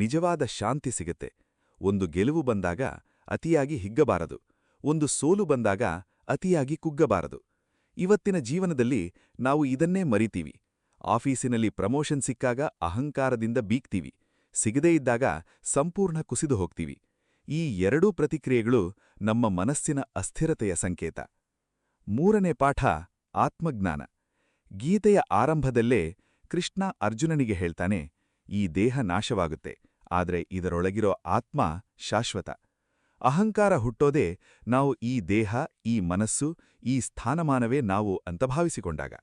ನಿಜವಾದ ಶಾಂತಿ ಸಿಗುತ್ತೆ. ಒಂದು ಗೆಲುವು ಬಂದಾಗ ಅತಿಯಾಗಿ ಹಿಗ್ಗಬಾರದು, ಒಂದು ಸೋಲು ಬಂದಾಗ ಅತಿಯಾಗಿ ಕುಗ್ಗಬಾರದು. ಇವತ್ತಿನ ಜೀವನದಲ್ಲಿ ನಾವು ಇದನ್ನೇ ಮರಿತೀವಿ. ಆಫೀಸಿನಲ್ಲಿ ಪ್ರಮೋಷನ್ ಸಿಕ್ಕಾಗ ಅಹಂಕಾರದಿಂದ ಬೀಗ್ತೀವಿ, ಸಿಗದೇ ಇದ್ದಾಗ ಸಂಪೂರ್ಣ ಕುಸಿದು ಹೋಗ್ತೀವಿ. ಈ ಎರಡೂ ಪ್ರತಿಕ್ರಿಯೆಗಳು ನಮ್ಮ ಮನಸ್ಸಿನ ಅಸ್ಥಿರತೆಯ ಸಂಕೇತ. ಮೂರನೇ ಪಾಠ ಆತ್ಮಜ್ಞಾನ. ಗೀತೆಯ ಆರಂಭದಲ್ಲೇ ಕೃಷ್ಣ ಅರ್ಜುನನಿಗೆ ಹೇಳ್ತಾನೆ, ಈ ದೇಹ ನಾಶವಾಗುತ್ತೆ, ಆದ್ರೆ ಇದರೊಳಗಿರೋ ಆತ್ಮ ಶಾಶ್ವತ. ಅಹಂಕಾರ ಹುಟ್ಟೋದೇ ನಾವು ಈ ದೇಹ, ಈ ಮನಸ್ಸು, ಈ ಸ್ಥಾನಮಾನವೇ ನಾವು ಅಂತ ಭಾವಿಸಿಕೊಂಡಾಗ.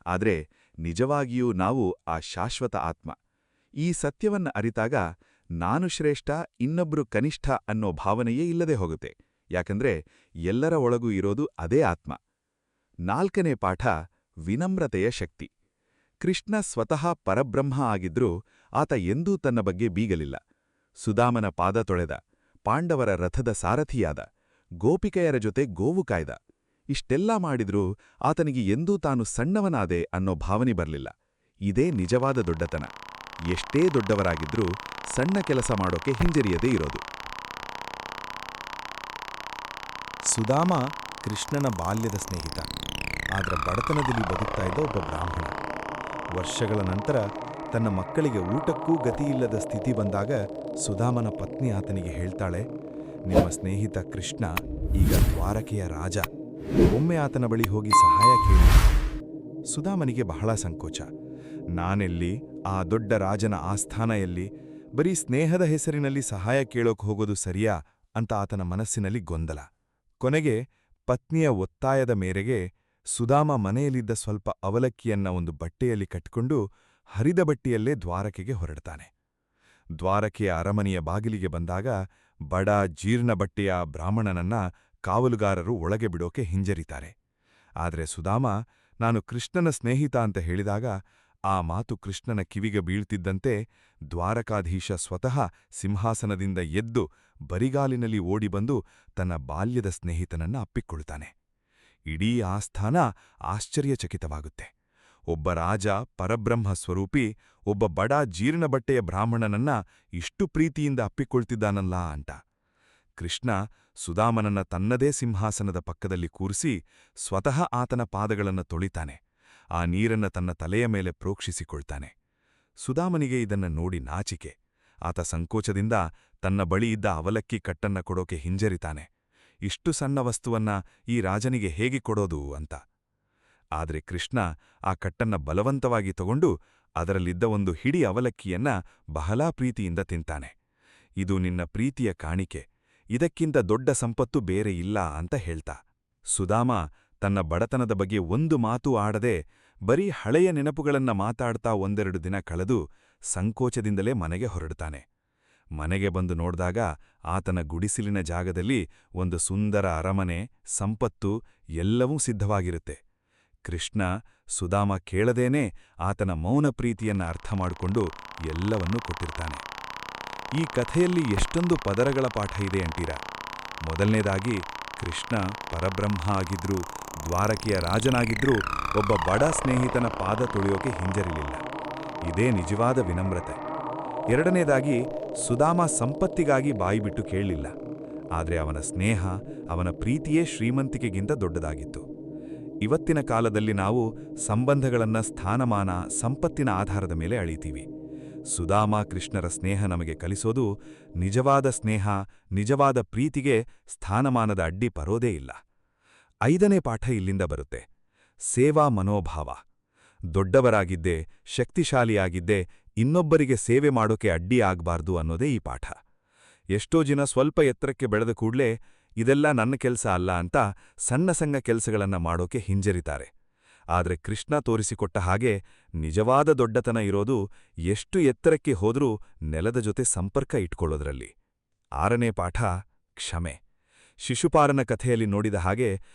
ಆದ್ರೆ ನಿಜವಾಗಿಯೂ ನಾವು ಆ ಶಾಶ್ವತ ಆತ್ಮ. ಈ ಸತ್ಯವನ್ನ ಅರಿತಾಗ ನಾನು ಶ್ರೇಷ್ಠ, ಇನ್ನೊಬ್ರು ಕನಿಷ್ಠ ಅನ್ನೋ ಭಾವನೆಯೇ ಇಲ್ಲದೆ ಹೋಗುತ್ತೆ. ಯಾಕಂದ್ರೆ ಎಲ್ಲರ ಒಳಗೂ ಇರೋದು ಅದೇ ಆತ್ಮ. 4ನೇ ಪಾಠ, ವಿನಮ್ರತೆಯ ಶಕ್ತಿ. ಕೃಷ್ಣ ಸ್ವತಃ ಪರಬ್ರಹ್ಮ ಆಗಿದ್ರೂ ಆತ ಎಂದೂ ತನ್ನ ಬಗ್ಗೆ ಬೀಗಲಿಲ್ಲ. ಸುದಾಮನ ಪಾದ ತೊಳೆದ, ಪಾಂಡವರ ರಥದ ಸಾರಥಿಯಾದ, ಗೋಪಿಕೆಯರ ಜೊತೆ ಗೋವು ಕಾಯ್ದ. ಇಷ್ಟೆಲ್ಲಾ ಮಾಡಿದ್ರೂ ಆತನಿಗೆ ಎಂದೂ ತಾನು ಸಣ್ಣವನಾದೆ ಅನ್ನೋ ಭಾವನೆ ಬರಲಿಲ್ಲ. ಇದೇ ನಿಜವಾದ ದೊಡ್ಡತನ. ಎಷ್ಟೇ ದೊಡ್ಡವರಾಗಿದ್ರೂ ಸಣ್ಣ ಕೆಲಸ ಮಾಡೋಕೆ ಹಿಂಜರಿಯದೇ ಇರೋದು. ಸುದಾಮ ಕೃಷ್ಣನ ಬಾಲ್ಯದ ಸ್ನೇಹಿತ, ಆದ್ರೆ ಬಡತನದಲ್ಲಿ ಬದುಕ್ತಾ ಇದ್ದ ಒಬ್ಬ ಬ್ರಾಹ್ಮಣ. ವರ್ಷಗಳ ನಂತರ ತನ್ನ ಮಕ್ಕಳಿಗೆ ಊಟಕ್ಕೂ ಗತಿಯಿಲ್ಲದ ಸ್ಥಿತಿ ಬಂದಾಗ ಸುದಾಮನ ಪತ್ನಿ ಆತನಿಗೆ ಹೇಳ್ತಾಳೆ, ನಿಮ್ಮ ಸ್ನೇಹಿತ ಕೃಷ್ಣ ಈಗ ದ್ವಾರಕೆಯ ರಾಜ, ಒಮ್ಮೆ ಆತನ ಬಳಿ ಹೋಗಿ ಸಹಾಯ ಕೇಳಿ. ಸುದಾಮನಿಗೆ ಬಹಳ ಸಂಕೋಚ. ನಾನೆಲ್ಲಿ, ಆ ದೊಡ್ಡ ರಾಜನ ಆಸ್ಥಾನ ಎಲ್ಲಿ, ಬರೀ ಸ್ನೇಹದ ಹೆಸರಿನಲ್ಲಿ ಸಹಾಯ ಕೇಳೋಕ್ ಹೋಗೋದು ಸರಿಯಾ ಅಂತ ಆತನ ಮನಸ್ಸಿನಲ್ಲಿ ಗೊಂದಲ. ಕೊನೆಗೆ ಪತ್ನಿಯ ಒತ್ತಾಯದ ಮೇರೆಗೆ ಸುದಾಮ ಮನೆಯಲ್ಲಿದ್ದ ಸ್ವಲ್ಪ ಅವಲಕ್ಕಿಯನ್ನ ಒಂದು ಬಟ್ಟೆಯಲ್ಲಿ ಕಟ್ಟಿಕೊಂಡು ಹರಿದ ಬಟ್ಟೆಯಲ್ಲೇ ದ್ವಾರಕೆಗೆ ಹೊರಡ್ತಾನೆ. ದ್ವಾರಕೆಯ ಅರಮನೆಯ ಬಾಗಿಲಿಗೆ ಬಂದಾಗ ಬಡ ಜೀರ್ಣ ಬಟ್ಟೆಯ ಬ್ರಾಹ್ಮಣನನ್ನ ಕಾವಲುಗಾರರು ಒಳಗೆ ಬಿಡೋಕೆ ಹಿಂಜರಿತಾರೆ. ಆದ್ರೆ ಸುದಾಮ ನಾನು ಕೃಷ್ಣನ ಸ್ನೇಹಿತ ಅಂತ ಹೇಳಿದಾಗ ಆ ಮಾತು ಕೃಷ್ಣನ ಕಿವಿಗೆ ಬೀಳ್ತಿದ್ದಂತೆ ದ್ವಾರಕಾಧೀಶ ಸ್ವತಃ ಸಿಂಹಾಸನದಿಂದ ಎದ್ದು ಬರಿಗಾಲಿನಲ್ಲಿ ಓಡಿಬಂದು ತನ್ನ ಬಾಲ್ಯದ ಸ್ನೇಹಿತನನ್ನ ಅಪ್ಪಿಕೊಳ್ತಾನೆ. ಇಡೀ ಆಸ್ಥಾನ ಆಶ್ಚರ್ಯಚಕಿತವಾಗುತ್ತೆ. ಒಬ್ಬ ರಾಜ, ಪರಬ್ರಹ್ಮ ಸ್ವರೂಪಿ, ಒಬ್ಬ ಬಡ ಜೀರ್ಣಬಟ್ಟೆಯ ಬ್ರಾಹ್ಮಣನನ್ನ ಇಷ್ಟು ಪ್ರೀತಿಯಿಂದ ಅಪ್ಪಿಕೊಳ್ತಿದ್ದಾನಲ್ಲ ಅಂತ. ಕೃಷ್ಣ ಸುದಾಮನನ್ನ ತನ್ನದೇ ಸಿಂಹಾಸನದ ಪಕ್ಕದಲ್ಲಿ ಕೂರಿಸಿ ಸ್ವತಃ ಆತನ ಪಾದಗಳನ್ನು ತೊಳಿತಾನೆ. ಆ ನೀರನ್ನ ತನ್ನ ತಲೆಯ ಮೇಲೆ ಪ್ರೋಕ್ಷಿಸಿಕೊಳ್ತಾನೆ. ಸುದಾಮನಿಗೆ ಇದನ್ನ ನೋಡಿ ನಾಚಿಕೆ. ಆತ ಸಂಕೋಚದಿಂದ ತನ್ನ ಬಳಿಯಿದ್ದ ಅವಲಕ್ಕಿ ಕಟ್ಟನ್ನ ಕೊಡೋಕೆ ಹಿಂಜರಿತಾನೆ. ಇಷ್ಟು ಸಣ್ಣ ವಸ್ತುವನ್ನ ಈ ರಾಜನಿಗೆ ಹೇಗೆ ಕೊಡೋದು ಅಂತ. ಆದ್ರೆ ಕೃಷ್ಣ ಆ ಕಟ್ಟನ್ನ ಬಲವಂತವಾಗಿ ತಗೊಂಡು ಅದರಲ್ಲಿದ್ದ ಒಂದು ಹಿಡಿ ಅವಲಕ್ಕಿಯನ್ನ ಬಹಳ ಪ್ರೀತಿಯಿಂದ ತಿಂತಾನೆ. ಇದು ನಿನ್ನ ಪ್ರೀತಿಯ ಕಾಣಿಕೆ, ಇದಕ್ಕಿಂತ ದೊಡ್ಡ ಸಂಪತ್ತು ಬೇರೆ ಇಲ್ಲ ಅಂತ ಹೇಳ್ತಾ. ಸುದಾಮ ತನ್ನ ಬಡತನದ ಬಗ್ಗೆ ಒಂದು ಮಾತೂ ಆಡದೆ ಬರೀ ಹಳೆಯ ನೆನಪುಗಳನ್ನ ಮಾತಾಡ್ತಾ 1-2 ದಿನ ಕಳೆದು ಸಂಕೋಚದಿಂದಲೇ ಮನೆಗೆ ಹೊರಡ್ತಾನೆ. ಮನೆಗೆ ಬಂದು ನೋಡ್ದಾಗ ಆತನ ಗುಡಿಸಿಲಿನ ಜಾಗದಲ್ಲಿ ಒಂದು ಸುಂದರ ಅರಮನೆ, ಸಂಪತ್ತು ಎಲ್ಲವೂ ಸಿದ್ಧವಾಗಿರುತ್ತೆ. ಕೃಷ್ಣ ಸುದಾಮ ಕೇಳದೇನೆ ಆತನ ಮೌನ ಪ್ರೀತಿಯನ್ನ ಅರ್ಥ ಮಾಡಿಕೊಂಡು ಎಲ್ಲವನ್ನೂ ಕೊಟ್ಟಿರ್ತಾನೆ. ಈ ಕಥೆಯಲ್ಲಿ ಎಷ್ಟೊಂದು ಪದರಗಳ ಪಾಠ ಇದೆ ಅಂತೀರಾ? ಮೊದಲನೇದಾಗಿ, ಕೃಷ್ಣ ಪರಬ್ರಹ್ಮ ಆಗಿದ್ರೂ, ದ್ವಾರಕೆಯ ರಾಜನಾಗಿದ್ರೂ ಒಬ್ಬ ಬಡ ಸ್ನೇಹಿತನ ಪಾದ ತೊಳೆಯೋಕೆ ಹಿಂಜರಿಲಿಲ್ಲ. ಇದೇ ನಿಜವಾದ ವಿನಮ್ರತೆ. ಎರಡನೇದಾಗಿ, ಸುದಾಮ ಸಂಪತ್ತಿಗಾಗಿ ಬಾಯಿಬಿಟ್ಟು ಕೇಳಲಿಲ್ಲ. ಆದರೆ ಅವನ ಸ್ನೇಹ, ಅವನ ಪ್ರೀತಿಯೇ ಶ್ರೀಮಂತಿಕೆಗಿಂತ ದೊಡ್ಡದಾಗಿತ್ತು. ಇವತ್ತಿನ ಕಾಲದಲ್ಲಿ ನಾವು ಸಂಬಂಧಗಳನ್ನ ಸ್ಥಾನಮಾನ, ಸಂಪತ್ತಿನ ಆಧಾರದ ಮೇಲೆ ಅಳೀತೀವಿ. ಸುದಾಮ ಕೃಷ್ಣರ ಸ್ನೇಹ ನಮಗೆ ಕಲಿಸೋದು, ನಿಜವಾದ ಸ್ನೇಹ, ನಿಜವಾದ ಪ್ರೀತಿಗೆ ಸ್ಥಾನಮಾನದ ಅಡ್ಡಿ ಬರೋದೇ ಇಲ್ಲ. 5ನೇ ಪಾಠ ಇಲ್ಲಿಂದ ಬರುತ್ತೆ. ಸೇವಾ ಮನೋಭಾವ. ದೊಡ್ಡವರಾಗಿದ್ದೆ, ಶಕ್ತಿಶಾಲಿಯಾಗಿದ್ದೆ, ಇನ್ನೊಬ್ಬರಿಗೆ ಸೇವೆ ಮಾಡೋಕೆ ಅಡ್ಡಿ ಆಗ್ಬಾರ್ದು ಅನ್ನೋದೇ ಈ ಪಾಠ. ಎಷ್ಟೋ ಜನ ಸ್ವಲ್ಪ ಎತ್ತರಕ್ಕೆ ಬೆಳೆದ ಕೂಡ್ಲೇ ಇದೆಲ್ಲ ನನ್ನ ಕೆಲಸ ಅಲ್ಲ ಅಂತ ಸಣ್ಣ ಸಣ್ಣ ಕೆಲಸಗಳನ್ನ ಮಾಡೋಕೆ ಹಿಂಜರಿತಾರೆ. ಆದ್ರೆ ಕೃಷ್ಣ ತೋರಿಸಿಕೊಟ್ಟ ಹಾಗೆ ನಿಜವಾದ ದೊಡ್ಡತನ ಇರೋದು ಎಷ್ಟು ಎತ್ತರಕ್ಕೆ ಹೋದ್ರೂ ನೆಲದ ಜೊತೆ ಸಂಪರ್ಕ ಇಟ್ಕೊಳ್ಳೋದ್ರಲ್ಲಿ. 6ನೇ ಪಾಠ, ಕ್ಷಮೆ. ಶಿಶುಪಾಲನ ಕಥೆಯಲ್ಲಿ ನೋಡಿದ ಹಾಗೆ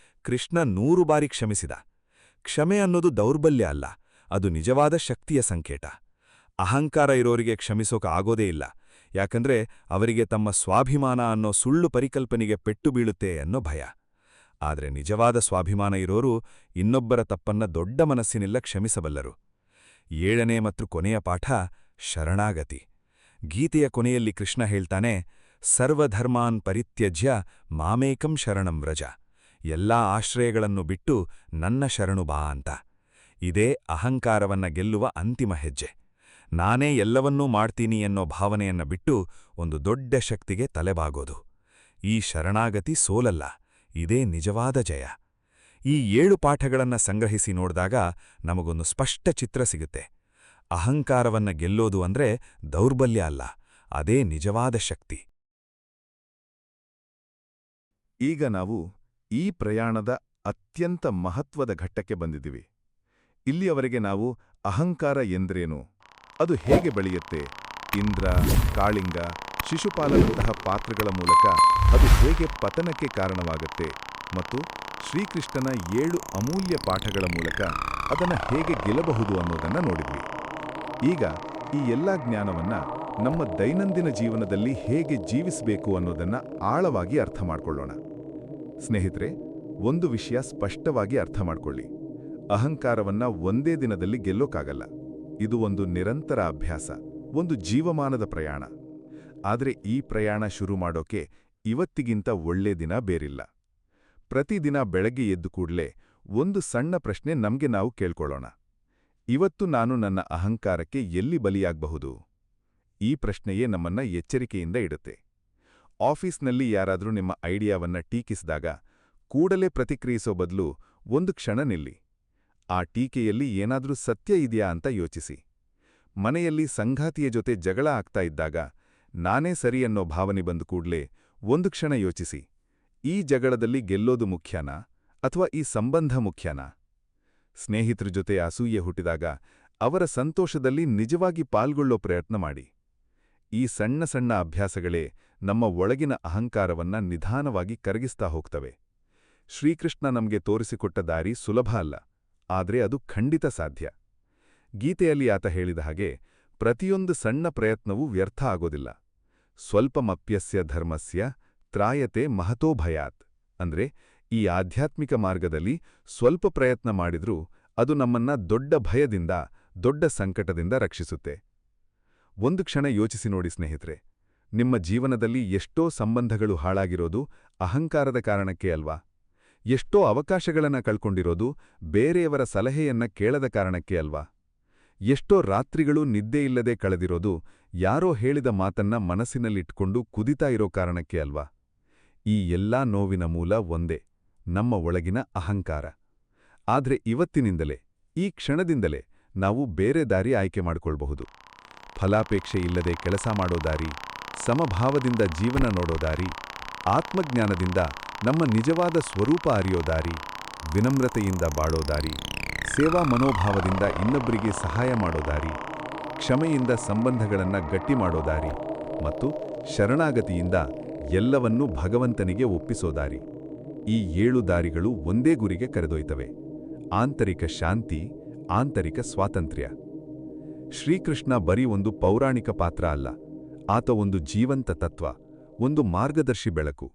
ಕೃಷ್ಣ 100 ಬಾರಿ ಕ್ಷಮಿಸಿದ. ಕ್ಷಮೆ ಅನ್ನೋದು ದೌರ್ಬಲ್ಯ ಅಲ್ಲ, ಅದು ನಿಜವಾದ ಶಕ್ತಿಯ ಸಂಕೇತ. ಅಹಂಕಾರ ಇರೋರಿಗೆ ಕ್ಷಮಿಸೋಕ ಆಗೋದೇ ಇಲ್ಲ, ಯಾಕಂದ್ರೆ ಅವರಿಗೆ ತಮ್ಮ ಸ್ವಾಭಿಮಾನ ಅನ್ನೋ ಸುಳ್ಳು ಪರಿಕಲ್ಪನೆಗೆ ಪೆಟ್ಟು ಬೀಳುತ್ತೆ ಅನ್ನೋ ಭಯ. ಆದ್ರೆ ನಿಜವಾದ ಸ್ವಾಭಿಮಾನ ಇರೋರು ಇನ್ನೊಬ್ಬರ ತಪ್ಪನ್ನ ದೊಡ್ಡ ಮನಸ್ಸಿನಿಂದ ಕ್ಷಮಿಸಬಲ್ಲರು. 7ನೇ ಮತ್ತು ಕೊನೆಯ ಪಾಠ, ಶರಣಾಗತಿ. ಗೀತೆಯ ಕೊನೆಯಲ್ಲಿ ಕೃಷ್ಣ ಹೇಳ್ತಾನೆ, ಸರ್ವಧರ್ಮಾನ್ ಪರಿತ್ಯಜ್ಯ ಮಾಮೇಕಂ ಶರಣಂ ವ್ರಜ. ಎಲ್ಲಾ ಆಶ್ರಯಗಳನ್ನು ಬಿಟ್ಟು ನನ್ನ ಶರಣು ಬಾ ಅಂತ. ಇದೇ ಅಹಂಕಾರವನ್ನ ಗೆಲ್ಲುವ ಅಂತಿಮ ಹೆಜ್ಜೆ. ನಾನೇ ಎಲ್ಲವನ್ನೂ ಮಾಡ್ತೀನಿ ಅನ್ನೋ ಭಾವನೆಯನ್ನ ಬಿಟ್ಟು ಒಂದು ದೊಡ್ಡ ಶಕ್ತಿಗೆ ತಲೆಬಾಗೋದು. ಈ ಶರಣಾಗತಿ ಸೋಲಲ್ಲ, ಇದೇ ನಿಜವಾದ ಜಯ. ಈ 7 ಪಾಠಗಳನ್ನ ಸಂಗ್ರಹಿಸಿ ನೋಡಿದಾಗ ನಮಗೊಂದು ಸ್ಪಷ್ಟ ಚಿತ್ರ ಸಿಗುತ್ತೆ. ಅಹಂಕಾರವನ್ನ ಗೆಲ್ಲೋದು ಅಂದ್ರೆ ದೌರ್ಬಲ್ಯ ಅಲ್ಲ, ಅದೇ ನಿಜವಾದ ಶಕ್ತಿ. ಈಗ ನಾವು ಈ ಪ್ರಯಾಣದ ಅತ್ಯಂತ ಮಹತ್ವದ ಘಟ್ಟಕ್ಕೆ ಬಂದಿದ್ದೀವಿ. ಇಲ್ಲಿಯವರೆಗೆ ನಾವು ಅಹಂಕಾರ ಎಂದ್ರೇನು, ಅದು ಹೇಗೆ ಬೆಳೆಯುತ್ತೆ, ಇಂದ್ರ, ಕಾಳಿಂಗ, ಶಿಶುಪಾಲನಂತಹ ಪಾತ್ರಗಳ ಮೂಲಕ ಅದು ಹೇಗೆ ಪತನಕ್ಕೆ ಕಾರಣವಾಗುತ್ತೆ ಮತ್ತು ಶ್ರೀಕೃಷ್ಣನ 7 ಅಮೂಲ್ಯ ಪಾಠಗಳ ಮೂಲಕ ಅದನ್ನು ಹೇಗೆ ಗೆಲ್ಲಬಹುದು ಅನ್ನೋದನ್ನು ನೋಡಿದ್ವಿ. ಈಗ ಈ ಎಲ್ಲ ಜ್ಞಾನವನ್ನ ನಮ್ಮ ದೈನಂದಿನ ಜೀವನದಲ್ಲಿ ಹೇಗೆ ಜೀವಿಸಬೇಕು ಅನ್ನೋದನ್ನ ಆಳವಾಗಿ ಅರ್ಥ ಮಾಡ್ಕೊಳ್ಳೋಣ. ಸ್ನೇಹಿತರೆ, ಒಂದು ವಿಷಯ ಸ್ಪಷ್ಟವಾಗಿ ಅರ್ಥ ಮಾಡ್ಕೊಳ್ಳಿ. ಅಹಂಕಾರವನ್ನ ಒಂದೇ ದಿನದಲ್ಲಿ ಗೆಲ್ಲೋಕ್ಕಾಗಲ್ಲ. ಇದು ಒಂದು ನಿರಂತರ ಅಭ್ಯಾಸ, ಒಂದು ಜೀವಮಾನದ ಪ್ರಯಾಣ. ಆದರೆ ಈ ಪ್ರಯಾಣ ಶುರು ಮಾಡೋಕೆ ಇವತ್ತಿಗಿಂತ ಒಳ್ಳೆ ದಿನ ಬೇರಿಲ್ಲ. ಪ್ರತಿದಿನ ಬೆಳಗ್ಗೆ ಎದ್ದು ಕೂಡಲೇ ಒಂದು ಸಣ್ಣ ಪ್ರಶ್ನೆ ನಮ್ಗೆ ನಾವು ಕೇಳ್ಕೊಳ್ಳೋಣ. ಇವತ್ತು ನಾನು ನನ್ನ ಅಹಂಕಾರಕ್ಕೆ ಎಲ್ಲಿ ಬಲಿಯಾಗಬಹುದು? ಈ ಪ್ರಶ್ನೆಯೇ ನಮ್ಮನ್ನ ಎಚ್ಚರಿಕೆಯಿಂದ ಇಡುತ್ತೆ. ಆಫೀಸ್ನಲ್ಲಿ ಯಾರಾದ್ರೂ ನಿಮ್ಮ ಐಡಿಯಾವನ್ನ ಟೀಕಿಸಿದಾಗ ಕೂಡಲೇ ಪ್ರತಿಕ್ರಿಯಿಸೋ ಬದಲು ಒಂದು ಕ್ಷಣ ನಿಲ್ಲಿ. ಆ ಟೀಕೆಯಲ್ಲಿ ಏನಾದ್ರೂ ಸತ್ಯ ಇದೆಯಾ ಅಂತ ಯೋಚಿಸಿ. ಮನೆಯಲ್ಲಿ ಸಂಗಾತಿಯ ಜೊತೆ ಜಗಳ ಆಗ್ತಾ ಇದ್ದಾಗ ನಾನೇ ಸರಿ ಅನ್ನೋ ಭಾವನೆ ಬಂದು ಕೂಡಲೇ ಒಂದು ಕ್ಷಣ ಯೋಚಿಸಿ, ಈ ಜಗಳದಲ್ಲಿ ಗೆಲ್ಲೋದು ಮುಖ್ಯನಾ ಅಥವಾ ಈ ಸಂಬಂಧ ಮುಖ್ಯನಾ? ಸ್ನೇಹಿತರ ಜೊತೆ ಅಸೂಯೆ ಹುಟ್ಟಿದಾಗ ಅವರ ಸಂತೋಷದಲ್ಲಿ ನಿಜವಾಗಿ ಪಾಲ್ಗೊಳ್ಳೋ ಪ್ರಯತ್ನ ಮಾಡಿ. ಈ ಸಣ್ಣ ಸಣ್ಣ ಅಭ್ಯಾಸಗಳೇ ನಮ್ಮ ಒಳಗಿನ ಅಹಂಕಾರವನ್ನ ನಿಧಾನವಾಗಿ ಕರಗಿಸ್ತಾ ಹೋಗ್ತವೆ. ಶ್ರೀಕೃಷ್ಣ ನಮಗೆ ತೋರಿಸಿಕೊಟ್ಟ ದಾರಿ ಸುಲಭ ಅಲ್ಲ, ಆದರೆ ಅದು ಖಂಡಿತ ಸಾಧ್ಯ. ಗೀತೆಯಲ್ಲಿ ಆತ ಹೇಳಿದ ಹಾಗೆ, ಪ್ರತಿಯೊಂದು ಸಣ್ಣ ಪ್ರಯತ್ನವೂ ವ್ಯರ್ಥ ಆಗೋದಿಲ್ಲ. ಸ್ವಲ್ಪಮಪ್ಯಸ್ಯ ಧರ್ಮಸ್ಯ ತ್ರಾಯತೆ ಮಹತೋ ಭಯಾತ್. ಅಂದ್ರೆ ಈ ಆಧ್ಯಾತ್ಮಿಕ ಮಾರ್ಗದಲ್ಲಿ ಸ್ವಲ್ಪ ಪ್ರಯತ್ನ ಮಾಡಿದ್ರೂ ಅದು ನಮ್ಮನ್ನ ದೊಡ್ಡ ಭಯದಿಂದ, ದೊಡ್ಡ ಸಂಕಟದಿಂದ ರಕ್ಷಿಸುತ್ತೆ. ಒಂದು ಕ್ಷಣ ಯೋಚಿಸಿ ನೋಡಿ ಸ್ನೇಹಿತರೆ, ನಿಮ್ಮ ಜೀವನದಲ್ಲಿ ಎಷ್ಟೋ ಸಂಬಂಧಗಳು ಹಾಳಾಗಿರೋದು ಅಹಂಕಾರದ ಕಾರಣಕ್ಕೆ ಅಲ್ವಾ? ಎಷ್ಟೋ ಅವಕಾಶಗಳನ್ನ ಕಳ್ಕೊಂಡಿರೋದು ಬೇರೆಯವರ ಸಲಹೆಯನ್ನ ಕೇಳದ ಕಾರಣಕ್ಕೆ ಅಲ್ವಾ? ಎಷ್ಟೋ ರಾತ್ರಿಗಳು ನಿದ್ದೆಯಿಲ್ಲದೆ ಕಳೆದಿರೋದು ಯಾರೋ ಹೇಳಿದ ಮಾತನ್ನ ಮನಸ್ಸಿನಲ್ಲಿಟ್ಕೊಂಡು ಕುದಿತಾ ಇರೋ ಕಾರಣಕ್ಕೆ ಅಲ್ವಾ? ಈ ಎಲ್ಲಾ ನೋವಿನ ಮೂಲ ಒಂದೇ, ನಮ್ಮ ಒಳಗಿನ ಅಹಂಕಾರ. ಆದ್ರೆ ಇವತ್ತಿನಿಂದಲೇ, ಈ ಕ್ಷಣದಿಂದಲೇ ನಾವು ಬೇರೆ ದಾರಿ ಆಯ್ಕೆ ಮಾಡ್ಕೊಳ್ಬಹುದು. ಫಲಾಪೇಕ್ಷೆ ಇಲ್ಲದೆ ಕೆಲಸ ಮಾಡೋ ದಾರಿ, ಸಮಭಾವದಿಂದ ಜೀವನ ನೋಡೋ ದಾರಿ, ಆತ್ಮಜ್ಞಾನದಿಂದ ನಮ್ಮ ನಿಜವಾದ ಸ್ವರೂಪ ಅರಿಯೋ ದಾರಿ, ವಿನಮ್ರತೆಯಿಂದ ಬಾಳೋ ದಾರಿ, ಸೇವಾ ಮನೋಭಾವದಿಂದ ಇನ್ನೊಬ್ಬರಿಗೆ ಸಹಾಯ ಮಾಡೋ ದಾರಿ, ಕ್ಷಮೆಯಿಂದ ಸಂಬಂಧಗಳನ್ನ ಗಟ್ಟಿ ಮಾಡೋ ದಾರಿ ಮತ್ತು ಶರಣಾಗತಿಯಿಂದ ಎಲ್ಲವನ್ನೂ ಭಗವಂತನಿಗೆ ಒಪ್ಪಿಸೋ ದಾರಿ. ಈ 7 ದಾರಿಗಳು ಒಂದೇ ಗುರಿಗೆ ಕರೆದೊಯ್ತವೆ: ಆಂತರಿಕ ಶಾಂತಿ, ಆಂತರಿಕ ಸ್ವಾತಂತ್ರ್ಯ. ಶ್ರೀಕೃಷ್ಣ ಬರೀ ಒಂದು ಪೌರಾಣಿಕ ಪಾತ್ರ ಅಲ್ಲ, ಆತ ಒಂದು ಜೀವಂತ ತತ್ವ, ಒಂದು ಮಾರ್ಗದರ್ಶಿ ಬೆಳಕು.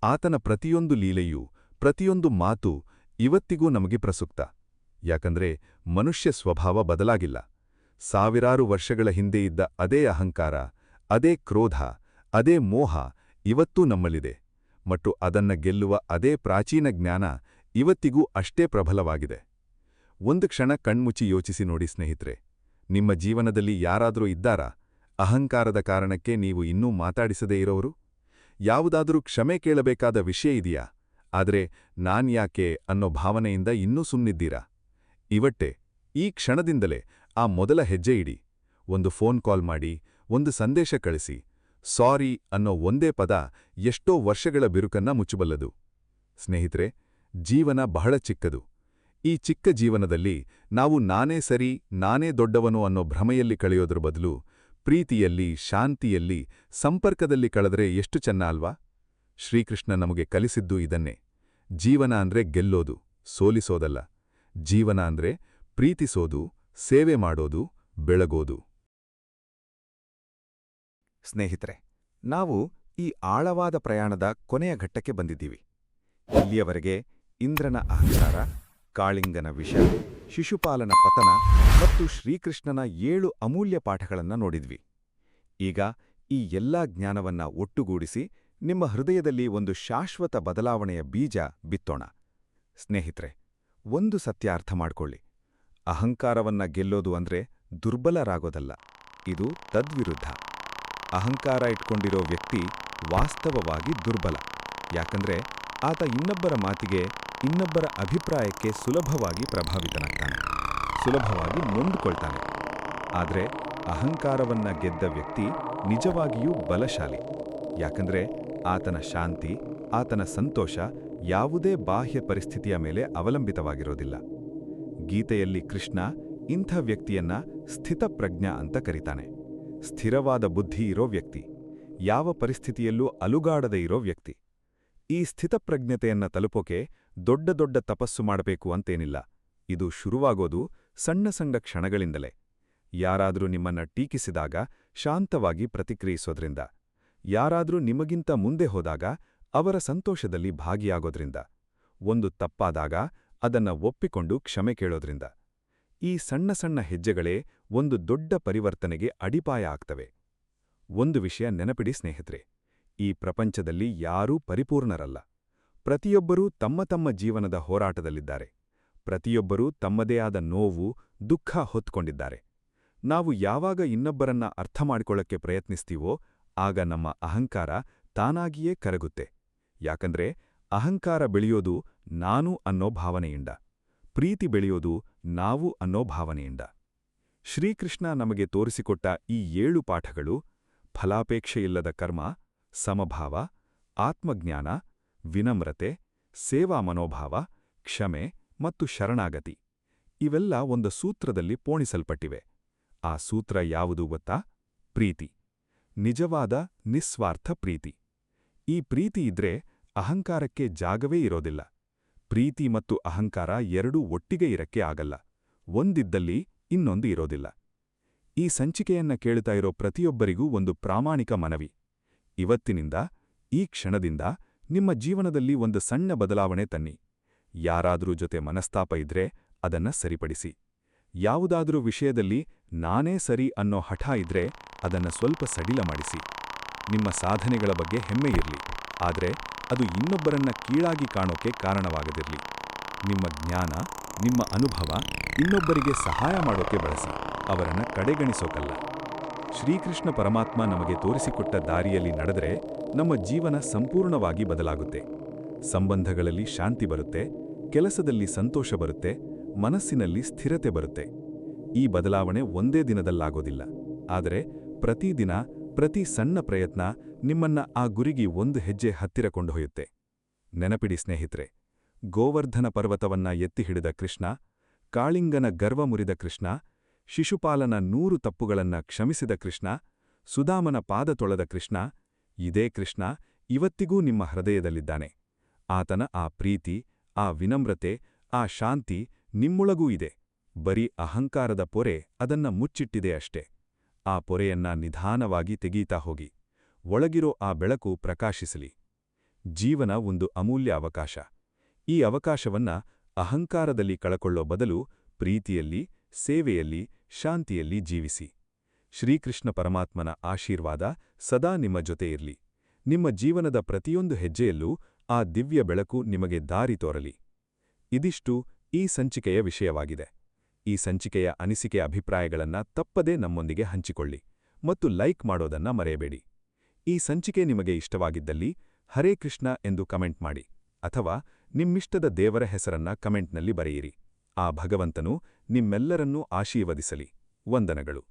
ಆತನ ಪ್ರತಿಯೊಂದು ಲೀಲೆಯೂ, ಪ್ರತಿಯೊಂದು ಮಾತು ಇವತ್ತಿಗೂ ನಮಗೆ ಪ್ರಸುಕ್ತ. ಯಾಕಂದ್ರೆ ಮನುಷ್ಯ ಸ್ವಭಾವ ಬದಲಾಗಿಲ್ಲ. ಸಾವಿರಾರು ವರ್ಷಗಳ ಹಿಂದೆ ಇದ್ದ ಅದೇ ಅಹಂಕಾರ, ಅದೇ ಕ್ರೋಧ, ಅದೇ ಮೋಹ ಇವತ್ತೂ ನಮ್ಮಲ್ಲಿದೆ ಮತ್ತು ಅದನ್ನ ಗೆಲ್ಲುವ ಅದೇ ಪ್ರಾಚೀನ ಜ್ಞಾನ ಇವತ್ತಿಗೂ ಅಷ್ಟೇ ಪ್ರಬಲವಾಗಿದೆ. ಒಂದು ಕ್ಷಣ ಕಣ್ಮುಚ್ಚಿ ಯೋಚಿಸಿ ನೋಡಿ ಸ್ನೇಹಿತರೆ, ನಿಮ್ಮ ಜೀವನದಲ್ಲಿ ಯಾರಾದರೂ ಇದ್ದಾರಾ ಅಹಂಕಾರದ ಕಾರಣಕ್ಕೆ ನೀವು ಇನ್ನೂ ಮಾತಾಡಿಸದೇ ಇರೋರು? ಯಾವುದಾದರೂ ಕ್ಷಮೆ ಕೇಳಬೇಕಾದ ವಿಷಯ ಇದೆಯಾ, ಆದರೆ ನಾನ್ಯಾಕೆ ಅನ್ನೋ ಭಾವನೆಯಿಂದ ಇನ್ನೂ ಸುಮ್ಮನಿದ್ದೀರಾ? ಇವಟ್ಟೆ, ಈ ಕ್ಷಣದಿಂದಲೇ ಆ ಮೊದಲ ಹೆಜ್ಜೆ ಇಡಿ. ಒಂದು ಫೋನ್ ಕಾಲ್ ಮಾಡಿ, ಒಂದು ಸಂದೇಶ ಕಳಿಸಿ. ಸಾರಿ ಅನ್ನೋ ಒಂದೇ ಪದ ಎಷ್ಟೋ ವರ್ಷಗಳ ಬಿರುಕನ್ನ ಮುಚ್ಚಬಲ್ಲದು. ಸ್ನೇಹಿತರೆ, ಜೀವನ ಬಹಳ ಚಿಕ್ಕದು. ಈ ಚಿಕ್ಕ ಜೀವನದಲ್ಲಿ ನಾವು ನಾನೇ ಸರಿ, ನಾನೇ ದೊಡ್ಡವನು ಅನ್ನೋ ಭ್ರಮೆಯಲ್ಲಿ ಕಳೆಯೋದ್ರ ಬದಲು ಪ್ರೀತಿಯಲ್ಲಿ, ಶಾಂತಿಯಲ್ಲಿ, ಸಂಪರ್ಕದಲ್ಲಿ ಕಳೆದರೆ ಎಷ್ಟು ಚೆನ್ನ ಅಲ್ವಾ? ಶ್ರೀಕೃಷ್ಣ ನಮಗೆ ಕಲಿಸಿದ್ದು ಇದನ್ನೇ. ಜೀವನ ಅಂದ್ರೆ ಗೆಲ್ಲೋದು, ಸೋಲಿಸೋದಲ್ಲ. ಜೀವನ ಅಂದ್ರೆ ಪ್ರೀತಿಸೋದು, ಸೇವೆ ಮಾಡೋದು, ಬೆಳಗೋದು. ಸ್ನೇಹಿತರೆ, ನಾವು ಈ ಆಳವಾದ ಪ್ರಯಾಣದ ಕೊನೆಯ ಘಟ್ಟಕ್ಕೆ ಬಂದಿದ್ದೀವಿ. ಇಲ್ಲಿಯವರೆಗೆ ಇಂದ್ರನ ಅಹಂಕಾರ, ಕಾಳಿಂಗನ ವಿಷ, ಶಿಶುಪಾಲನ ಪತನ ಮತ್ತು ಶ್ರೀಕೃಷ್ಣನ 7 ಅಮೂಲ್ಯ ಪಾಠಗಳನ್ನು ನೋಡಿದ್ವಿ. ಈಗ ಈ ಎಲ್ಲಾ ಜ್ಞಾನವನ್ನ ಒಟ್ಟುಗೂಡಿಸಿ ನಿಮ್ಮ ಹೃದಯದಲ್ಲಿ ಒಂದು ಶಾಶ್ವತ ಬದಲಾವಣೆಯ ಬೀಜ ಬಿತ್ತೋಣ. ಸ್ನೇಹಿತರೆ, ಒಂದು ಸತ್ಯ ಅರ್ಥ ಮಾಡ್ಕೊಳ್ಳಿ. ಅಹಂಕಾರವನ್ನ ಗೆಲ್ಲೋದು ಅಂದ್ರೆ ದುರ್ಬಲರಾಗೋದಲ್ಲ, ಇದು ತದ್ವಿರುದ್ಧ. ಅಹಂಕಾರ ಇಟ್ಕೊಂಡಿರೋ ವ್ಯಕ್ತಿ ವಾಸ್ತವವಾಗಿ ದುರ್ಬಲ. ಯಾಕಂದ್ರೆ ಆತ ಇನ್ನೊಬ್ಬರ ಮಾತಿಗೆ, ಇನ್ನೊಬ್ಬರ ಅಭಿಪ್ರಾಯಕ್ಕೆ ಸುಲಭವಾಗಿ ಪ್ರಭಾವಿತನಾಗ್ತಾನೆ, ಸುಲಭವಾಗಿ ನೊಂದುಕೊಳ್ತಾನೆ. ಆದರೆ ಅಹಂಕಾರವನ್ನ ಗೆದ್ದ ವ್ಯಕ್ತಿ ನಿಜವಾಗಿಯೂ ಬಲಶಾಲಿ. ಯಾಕಂದ್ರೆ ಆತನ ಶಾಂತಿ, ಆತನ ಸಂತೋಷ ಯಾವುದೇ ಬಾಹ್ಯ ಪರಿಸ್ಥಿತಿಯ ಮೇಲೆ ಅವಲಂಬಿತವಾಗಿರೋದಿಲ್ಲ. ಗೀತೆಯಲ್ಲಿ ಕೃಷ್ಣ ಇಂಥ ವ್ಯಕ್ತಿಯನ್ನ ಸ್ಥಿತಪ್ರಜ್ಞ ಅಂತ ಕರೀತಾನೆ. ಸ್ಥಿರವಾದ ಬುದ್ಧಿ ಇರೋ ವ್ಯಕ್ತಿ, ಯಾವ ಪರಿಸ್ಥಿತಿಯಲ್ಲೂ ಅಲುಗಾಡದೇ ಇರೋ ವ್ಯಕ್ತಿ. ಈ ಸ್ಥಿತಪ್ರಜ್ಞತೆಯನ್ನ ತಲುಪೋಕೆ ದೊಡ್ಡ ದೊಡ್ಡ ತಪಸ್ಸು ಮಾಡಬೇಕು ಅಂತೇನಿಲ್ಲ. ಇದು ಶುರುವಾಗೋದು ಸಣ್ಣ ಸಣ್ಣ ಕ್ಷಣಗಳಿಂದಲೇ. ಯಾರಾದ್ರೂ ನಿಮ್ಮನ್ನ ಟೀಕಿಸಿದಾಗ ಶಾಂತವಾಗಿ ಪ್ರತಿಕ್ರಿಯಿಸೋದ್ರಿಂದ, ಯಾರಾದ್ರೂ ನಿಮಗಿಂತ ಮುಂದೆ ಹೋದಾಗ ಅವರ ಸಂತೋಷದಲ್ಲಿ ಭಾಗಿಯಾಗೋದ್ರಿಂದ, ಒಂದು ತಪ್ಪಾದಾಗ ಅದನ್ನ ಒಪ್ಪಿಕೊಂಡು ಕ್ಷಮೆ ಕೇಳೋದ್ರಿಂದ. ಈ ಸಣ್ಣ ಸಣ್ಣ ಹೆಜ್ಜೆಗಳೇ ಒಂದು ದೊಡ್ಡ ಪರಿವರ್ತನೆಗೆ ಅಡಿಪಾಯ ಆಗ್ತವೆ. ಒಂದು ವಿಷಯ ನೆನಪಿಡಿ ಸ್ನೇಹಿತರೆ, ಈ ಪ್ರಪಂಚದಲ್ಲಿ ಯಾರೂ ಪರಿಪೂರ್ಣರಲ್ಲ. ಪ್ರತಿಯೊಬ್ಬರೂ ತಮ್ಮ ತಮ್ಮ ಜೀವನದ ಹೋರಾಟದಲ್ಲಿದ್ದಾರೆ. ಪ್ರತಿಯೊಬ್ಬರೂ ತಮ್ಮದೇ ಆದ ನೋವು, ದುಃಖ ಹೊತ್ಕೊಂಡಿದ್ದಾರೆ. ನಾವು ಯಾವಾಗ ಇನ್ನೊಬ್ಬರನ್ನ ಅರ್ಥ ಮಾಡಿಕೊಳ್ಳಕ್ಕೆ ಪ್ರಯತ್ನಿಸ್ತೀವೋ ಆಗ ನಮ್ಮ ಅಹಂಕಾರ ತಾನಾಗಿಯೇ ಕರಗುತ್ತೆ. ಯಾಕಂದ್ರೆ ಅಹಂಕಾರ ಬೆಳೆಯೋದು ನಾನು ಅನ್ನೋ ಭಾವನೆಯಿಂದ, ಪ್ರೀತಿ ಬೆಳೆಯೋದು ನಾವು ಅನ್ನೋ ಭಾವನೆಯಿಂದ. ಶ್ರೀಕೃಷ್ಣ ನಮಗೆ ತೋರಿಸಿಕೊಟ್ಟ ಈ 7 ಪಾಠಗಳು ಫಲಾಪೇಕ್ಷೆಯಿಲ್ಲದ ಕರ್ಮ, ಸಮಭಾವ, ಆತ್ಮಜ್ಞಾನ, ವಿನಮ್ರತೆ, ಸೇವಾ ಮನೋಭಾವ, ಕ್ಷಮೆ ಮತ್ತು ಶರಣಾಗತಿ ಇವೆಲ್ಲ ಒಂದು ಸೂತ್ರದಲ್ಲಿ ಪೋಣಿಸಲ್ಪಟ್ಟಿವೆ. ಆ ಸೂತ್ರ ಯಾವುದು ಗೊತ್ತಾ? ಪ್ರೀತಿ. ನಿಜವಾದ ನಿಸ್ವಾರ್ಥ ಪ್ರೀತಿ. ಈ ಪ್ರೀತಿ ಇದ್ರೆ ಅಹಂಕಾರಕ್ಕೆ ಜಾಗವೇ ಇರೋದಿಲ್ಲ. ಪ್ರೀತಿ ಮತ್ತು ಅಹಂಕಾರ ಎರಡೂ ಒಟ್ಟಿಗೆ ಇರಕ್ಕೆ ಆಗಲ್ಲ. ಒಂದಿದ್ದಲ್ಲಿ ಇನ್ನೊಂದು ಇರೋದಿಲ್ಲ. ಈ ಸಂಚಿಕೆಯನ್ನ ಕೇಳ್ತಾ ಇರೋ ಪ್ರತಿಯೊಬ್ಬರಿಗೂ ಒಂದು ಪ್ರಾಮಾಣಿಕ ಮನವಿ. ಇವತ್ತಿನಿಂದ, ಈ ಕ್ಷಣದಿಂದ ನಿಮ್ಮ ಜೀವನದಲ್ಲಿ ಒಂದು ಸಣ್ಣ ಬದಲಾವಣೆ ತನ್ನಿ. ಯಾರಾದ್ರೂ ಜೊತೆ ಮನಸ್ತಾಪ ಇದ್ರೆ ಅದನ್ನ ಸರಿಪಡಿಸಿ. ಯಾವುದಾದ್ರೂ ವಿಷಯದಲ್ಲಿ ನಾನೇ ಸರಿ ಅನ್ನೋ ಹಠ ಇದ್ರೆ ಅದನ್ನ ಸ್ವಲ್ಪ ಸಡಿಲ ಮಾಡಿಸಿ. ನಿಮ್ಮ ಸಾಧನೆಗಳ ಬಗ್ಗೆ ಹೆಮ್ಮೆ ಇರ್ಲಿ, ಆದ್ರೆ ಅದು ಇನ್ನೊಬ್ಬರನ್ನ ಕೀಳಾಗಿ ಕಾಣೋಕೆ ಕಾರಣವಾಗದಿರ್ಲಿ. ನಿಮ್ಮ ಜ್ಞಾನ, ನಿಮ್ಮ ಅನುಭವ ಇನ್ನೊಬ್ಬರಿಗೆ ಸಹಾಯ ಮಾಡೋಕೆ ಬಳಸಿ, ಅವರನ್ನ ಕಡೆಗಣಿಸೋಕಲ್ಲ. ಶ್ರೀಕೃಷ್ಣ ಪರಮಾತ್ಮ ನಮಗೆ ತೋರಿಸಿಕೊಟ್ಟ ದಾರಿಯಲ್ಲಿ ನಡೆದರೆ ನಮ್ಮ ಜೀವನ ಸಂಪೂರ್ಣವಾಗಿ ಬದಲಾಗುತ್ತೆ. ಸಂಬಂಧಗಳಲ್ಲಿ ಶಾಂತಿ ಬರುತ್ತೆ, ಕೆಲಸದಲ್ಲಿ ಸಂತೋಷ ಬರುತ್ತೆ, ಮನಸ್ಸಿನಲ್ಲಿ ಸ್ಥಿರತೆ ಬರುತ್ತೆ. ಈ ಬದಲಾವಣೆ ಒಂದೇ ದಿನದಲ್ಲಾಗೋದಿಲ್ಲ, ಆದರೆ ಪ್ರತಿದಿನ, ಪ್ರತಿ ಸಣ್ಣ ಪ್ರಯತ್ನ ನಿಮ್ಮನ್ನ ಆ ಗುರಿಗೆ ಒಂದು ಹೆಜ್ಜೆ ಹತ್ತಿರ ಕೊಂಡೊಯ್ಯುತ್ತೆ. ನೆನಪಿಡಿ ಸ್ನೇಹಿತರೆ, ಗೋವರ್ಧನ ಪರ್ವತವನ್ನ ಎತ್ತಿ ಹಿಡಿದ ಕೃಷ್ಣ, ಕಾಳಿಂಗನ ಗರ್ವ ಮುರಿದ ಕೃಷ್ಣ, ಶಿಶುಪಾಲನ 100 ತಪ್ಪುಗಳನ್ನ ಕ್ಷಮಿಸಿದ ಕೃಷ್ಣ, ಸುದಾಮನ ಪಾದ ತೊಳೆದ ಕೃಷ್ಣ, ಇದೇ ಕೃಷ್ಣ ಇವತ್ತಿಗೂ ನಿಮ್ಮ ಹೃದಯದಲ್ಲಿದ್ದಾನೆ. ಆತನ ಆ ಪ್ರೀತಿ, ಆ ವಿನಮ್ರತೆ, ಆ ಶಾಂತಿ ನಿಮ್ಮೊಳಗೂ ಇದೆ. ಬರೀ ಅಹಂಕಾರದ ಪೊರೆ ಅದನ್ನ ಮುಚ್ಚಿಟ್ಟಿದೆ ಅಷ್ಟೇ. ಆ ಪೊರೆಯನ್ನ ನಿಧಾನವಾಗಿ ತೆಗೀತಾ ಹೋಗಿ. ಒಳಗಿರೋ ಆ ಬೆಳಕು ಪ್ರಕಾಶಿಸಲಿ. ಜೀವನ ಒಂದು ಅಮೂಲ್ಯ ಅವಕಾಶ. ಈ ಅವಕಾಶವನ್ನ ಅಹಂಕಾರದಲ್ಲಿ ಕಳಕೊಳ್ಳೋ ಬದಲು ಪ್ರೀತಿಯಲ್ಲಿ, ಸೇವೆಯಲ್ಲಿ, ಶಾಂತಿಯಲ್ಲಿ ಜೀವಿಸಿ. ಶ್ರೀಕೃಷ್ಣ ಪರಮಾತ್ಮನ ಆಶೀರ್ವಾದ ಸದಾ ನಿಮ್ಮ ಜೊತೆ ಇರ್ಲಿ. ನಿಮ್ಮ ಜೀವನದ ಪ್ರತಿಯೊಂದು ಹೆಜ್ಜೆಯಲ್ಲೂ ಆ ದಿವ್ಯ ಬೆಳಕು ನಿಮಗೆ ದಾರಿ ತೋರಲಿ. ಇದಿಷ್ಟು ಈ ಸಂಚಿಕೆಯ ವಿಷಯವಾಗಿದೆ. ಈ ಸಂಚಿಕೆಯ ಅನಿಸಿಕೆ ಅಭಿಪ್ರಾಯಗಳನ್ನ ತಪ್ಪದೇ ನಮ್ಮೊಂದಿಗೆ ಹಂಚಿಕೊಳ್ಳಿ ಮತ್ತು ಲೈಕ್ ಮಾಡೋದನ್ನ ಮರೆಯಬೇಡಿ. ಈ ಸಂಚಿಕೆ ನಿಮಗೆ ಇಷ್ಟವಾಗಿದ್ದಲ್ಲಿ ಹರೇ ಕೃಷ್ಣ ಎಂದು ಕಮೆಂಟ್ ಮಾಡಿ, ಅಥವಾ ನಿಮ್ಮಿಷ್ಟದ ದೇವರ ಹೆಸರನ್ನ ಕಮೆಂಟ್ನಲ್ಲಿ ಬರೆಯಿರಿ. ಆ ಭಗವಂತನು ನಿಮ್ಮೆಲ್ಲರನ್ನೂ ಆಶೀರ್ವದಿಸಲಿ. ವಂದನಗಳು.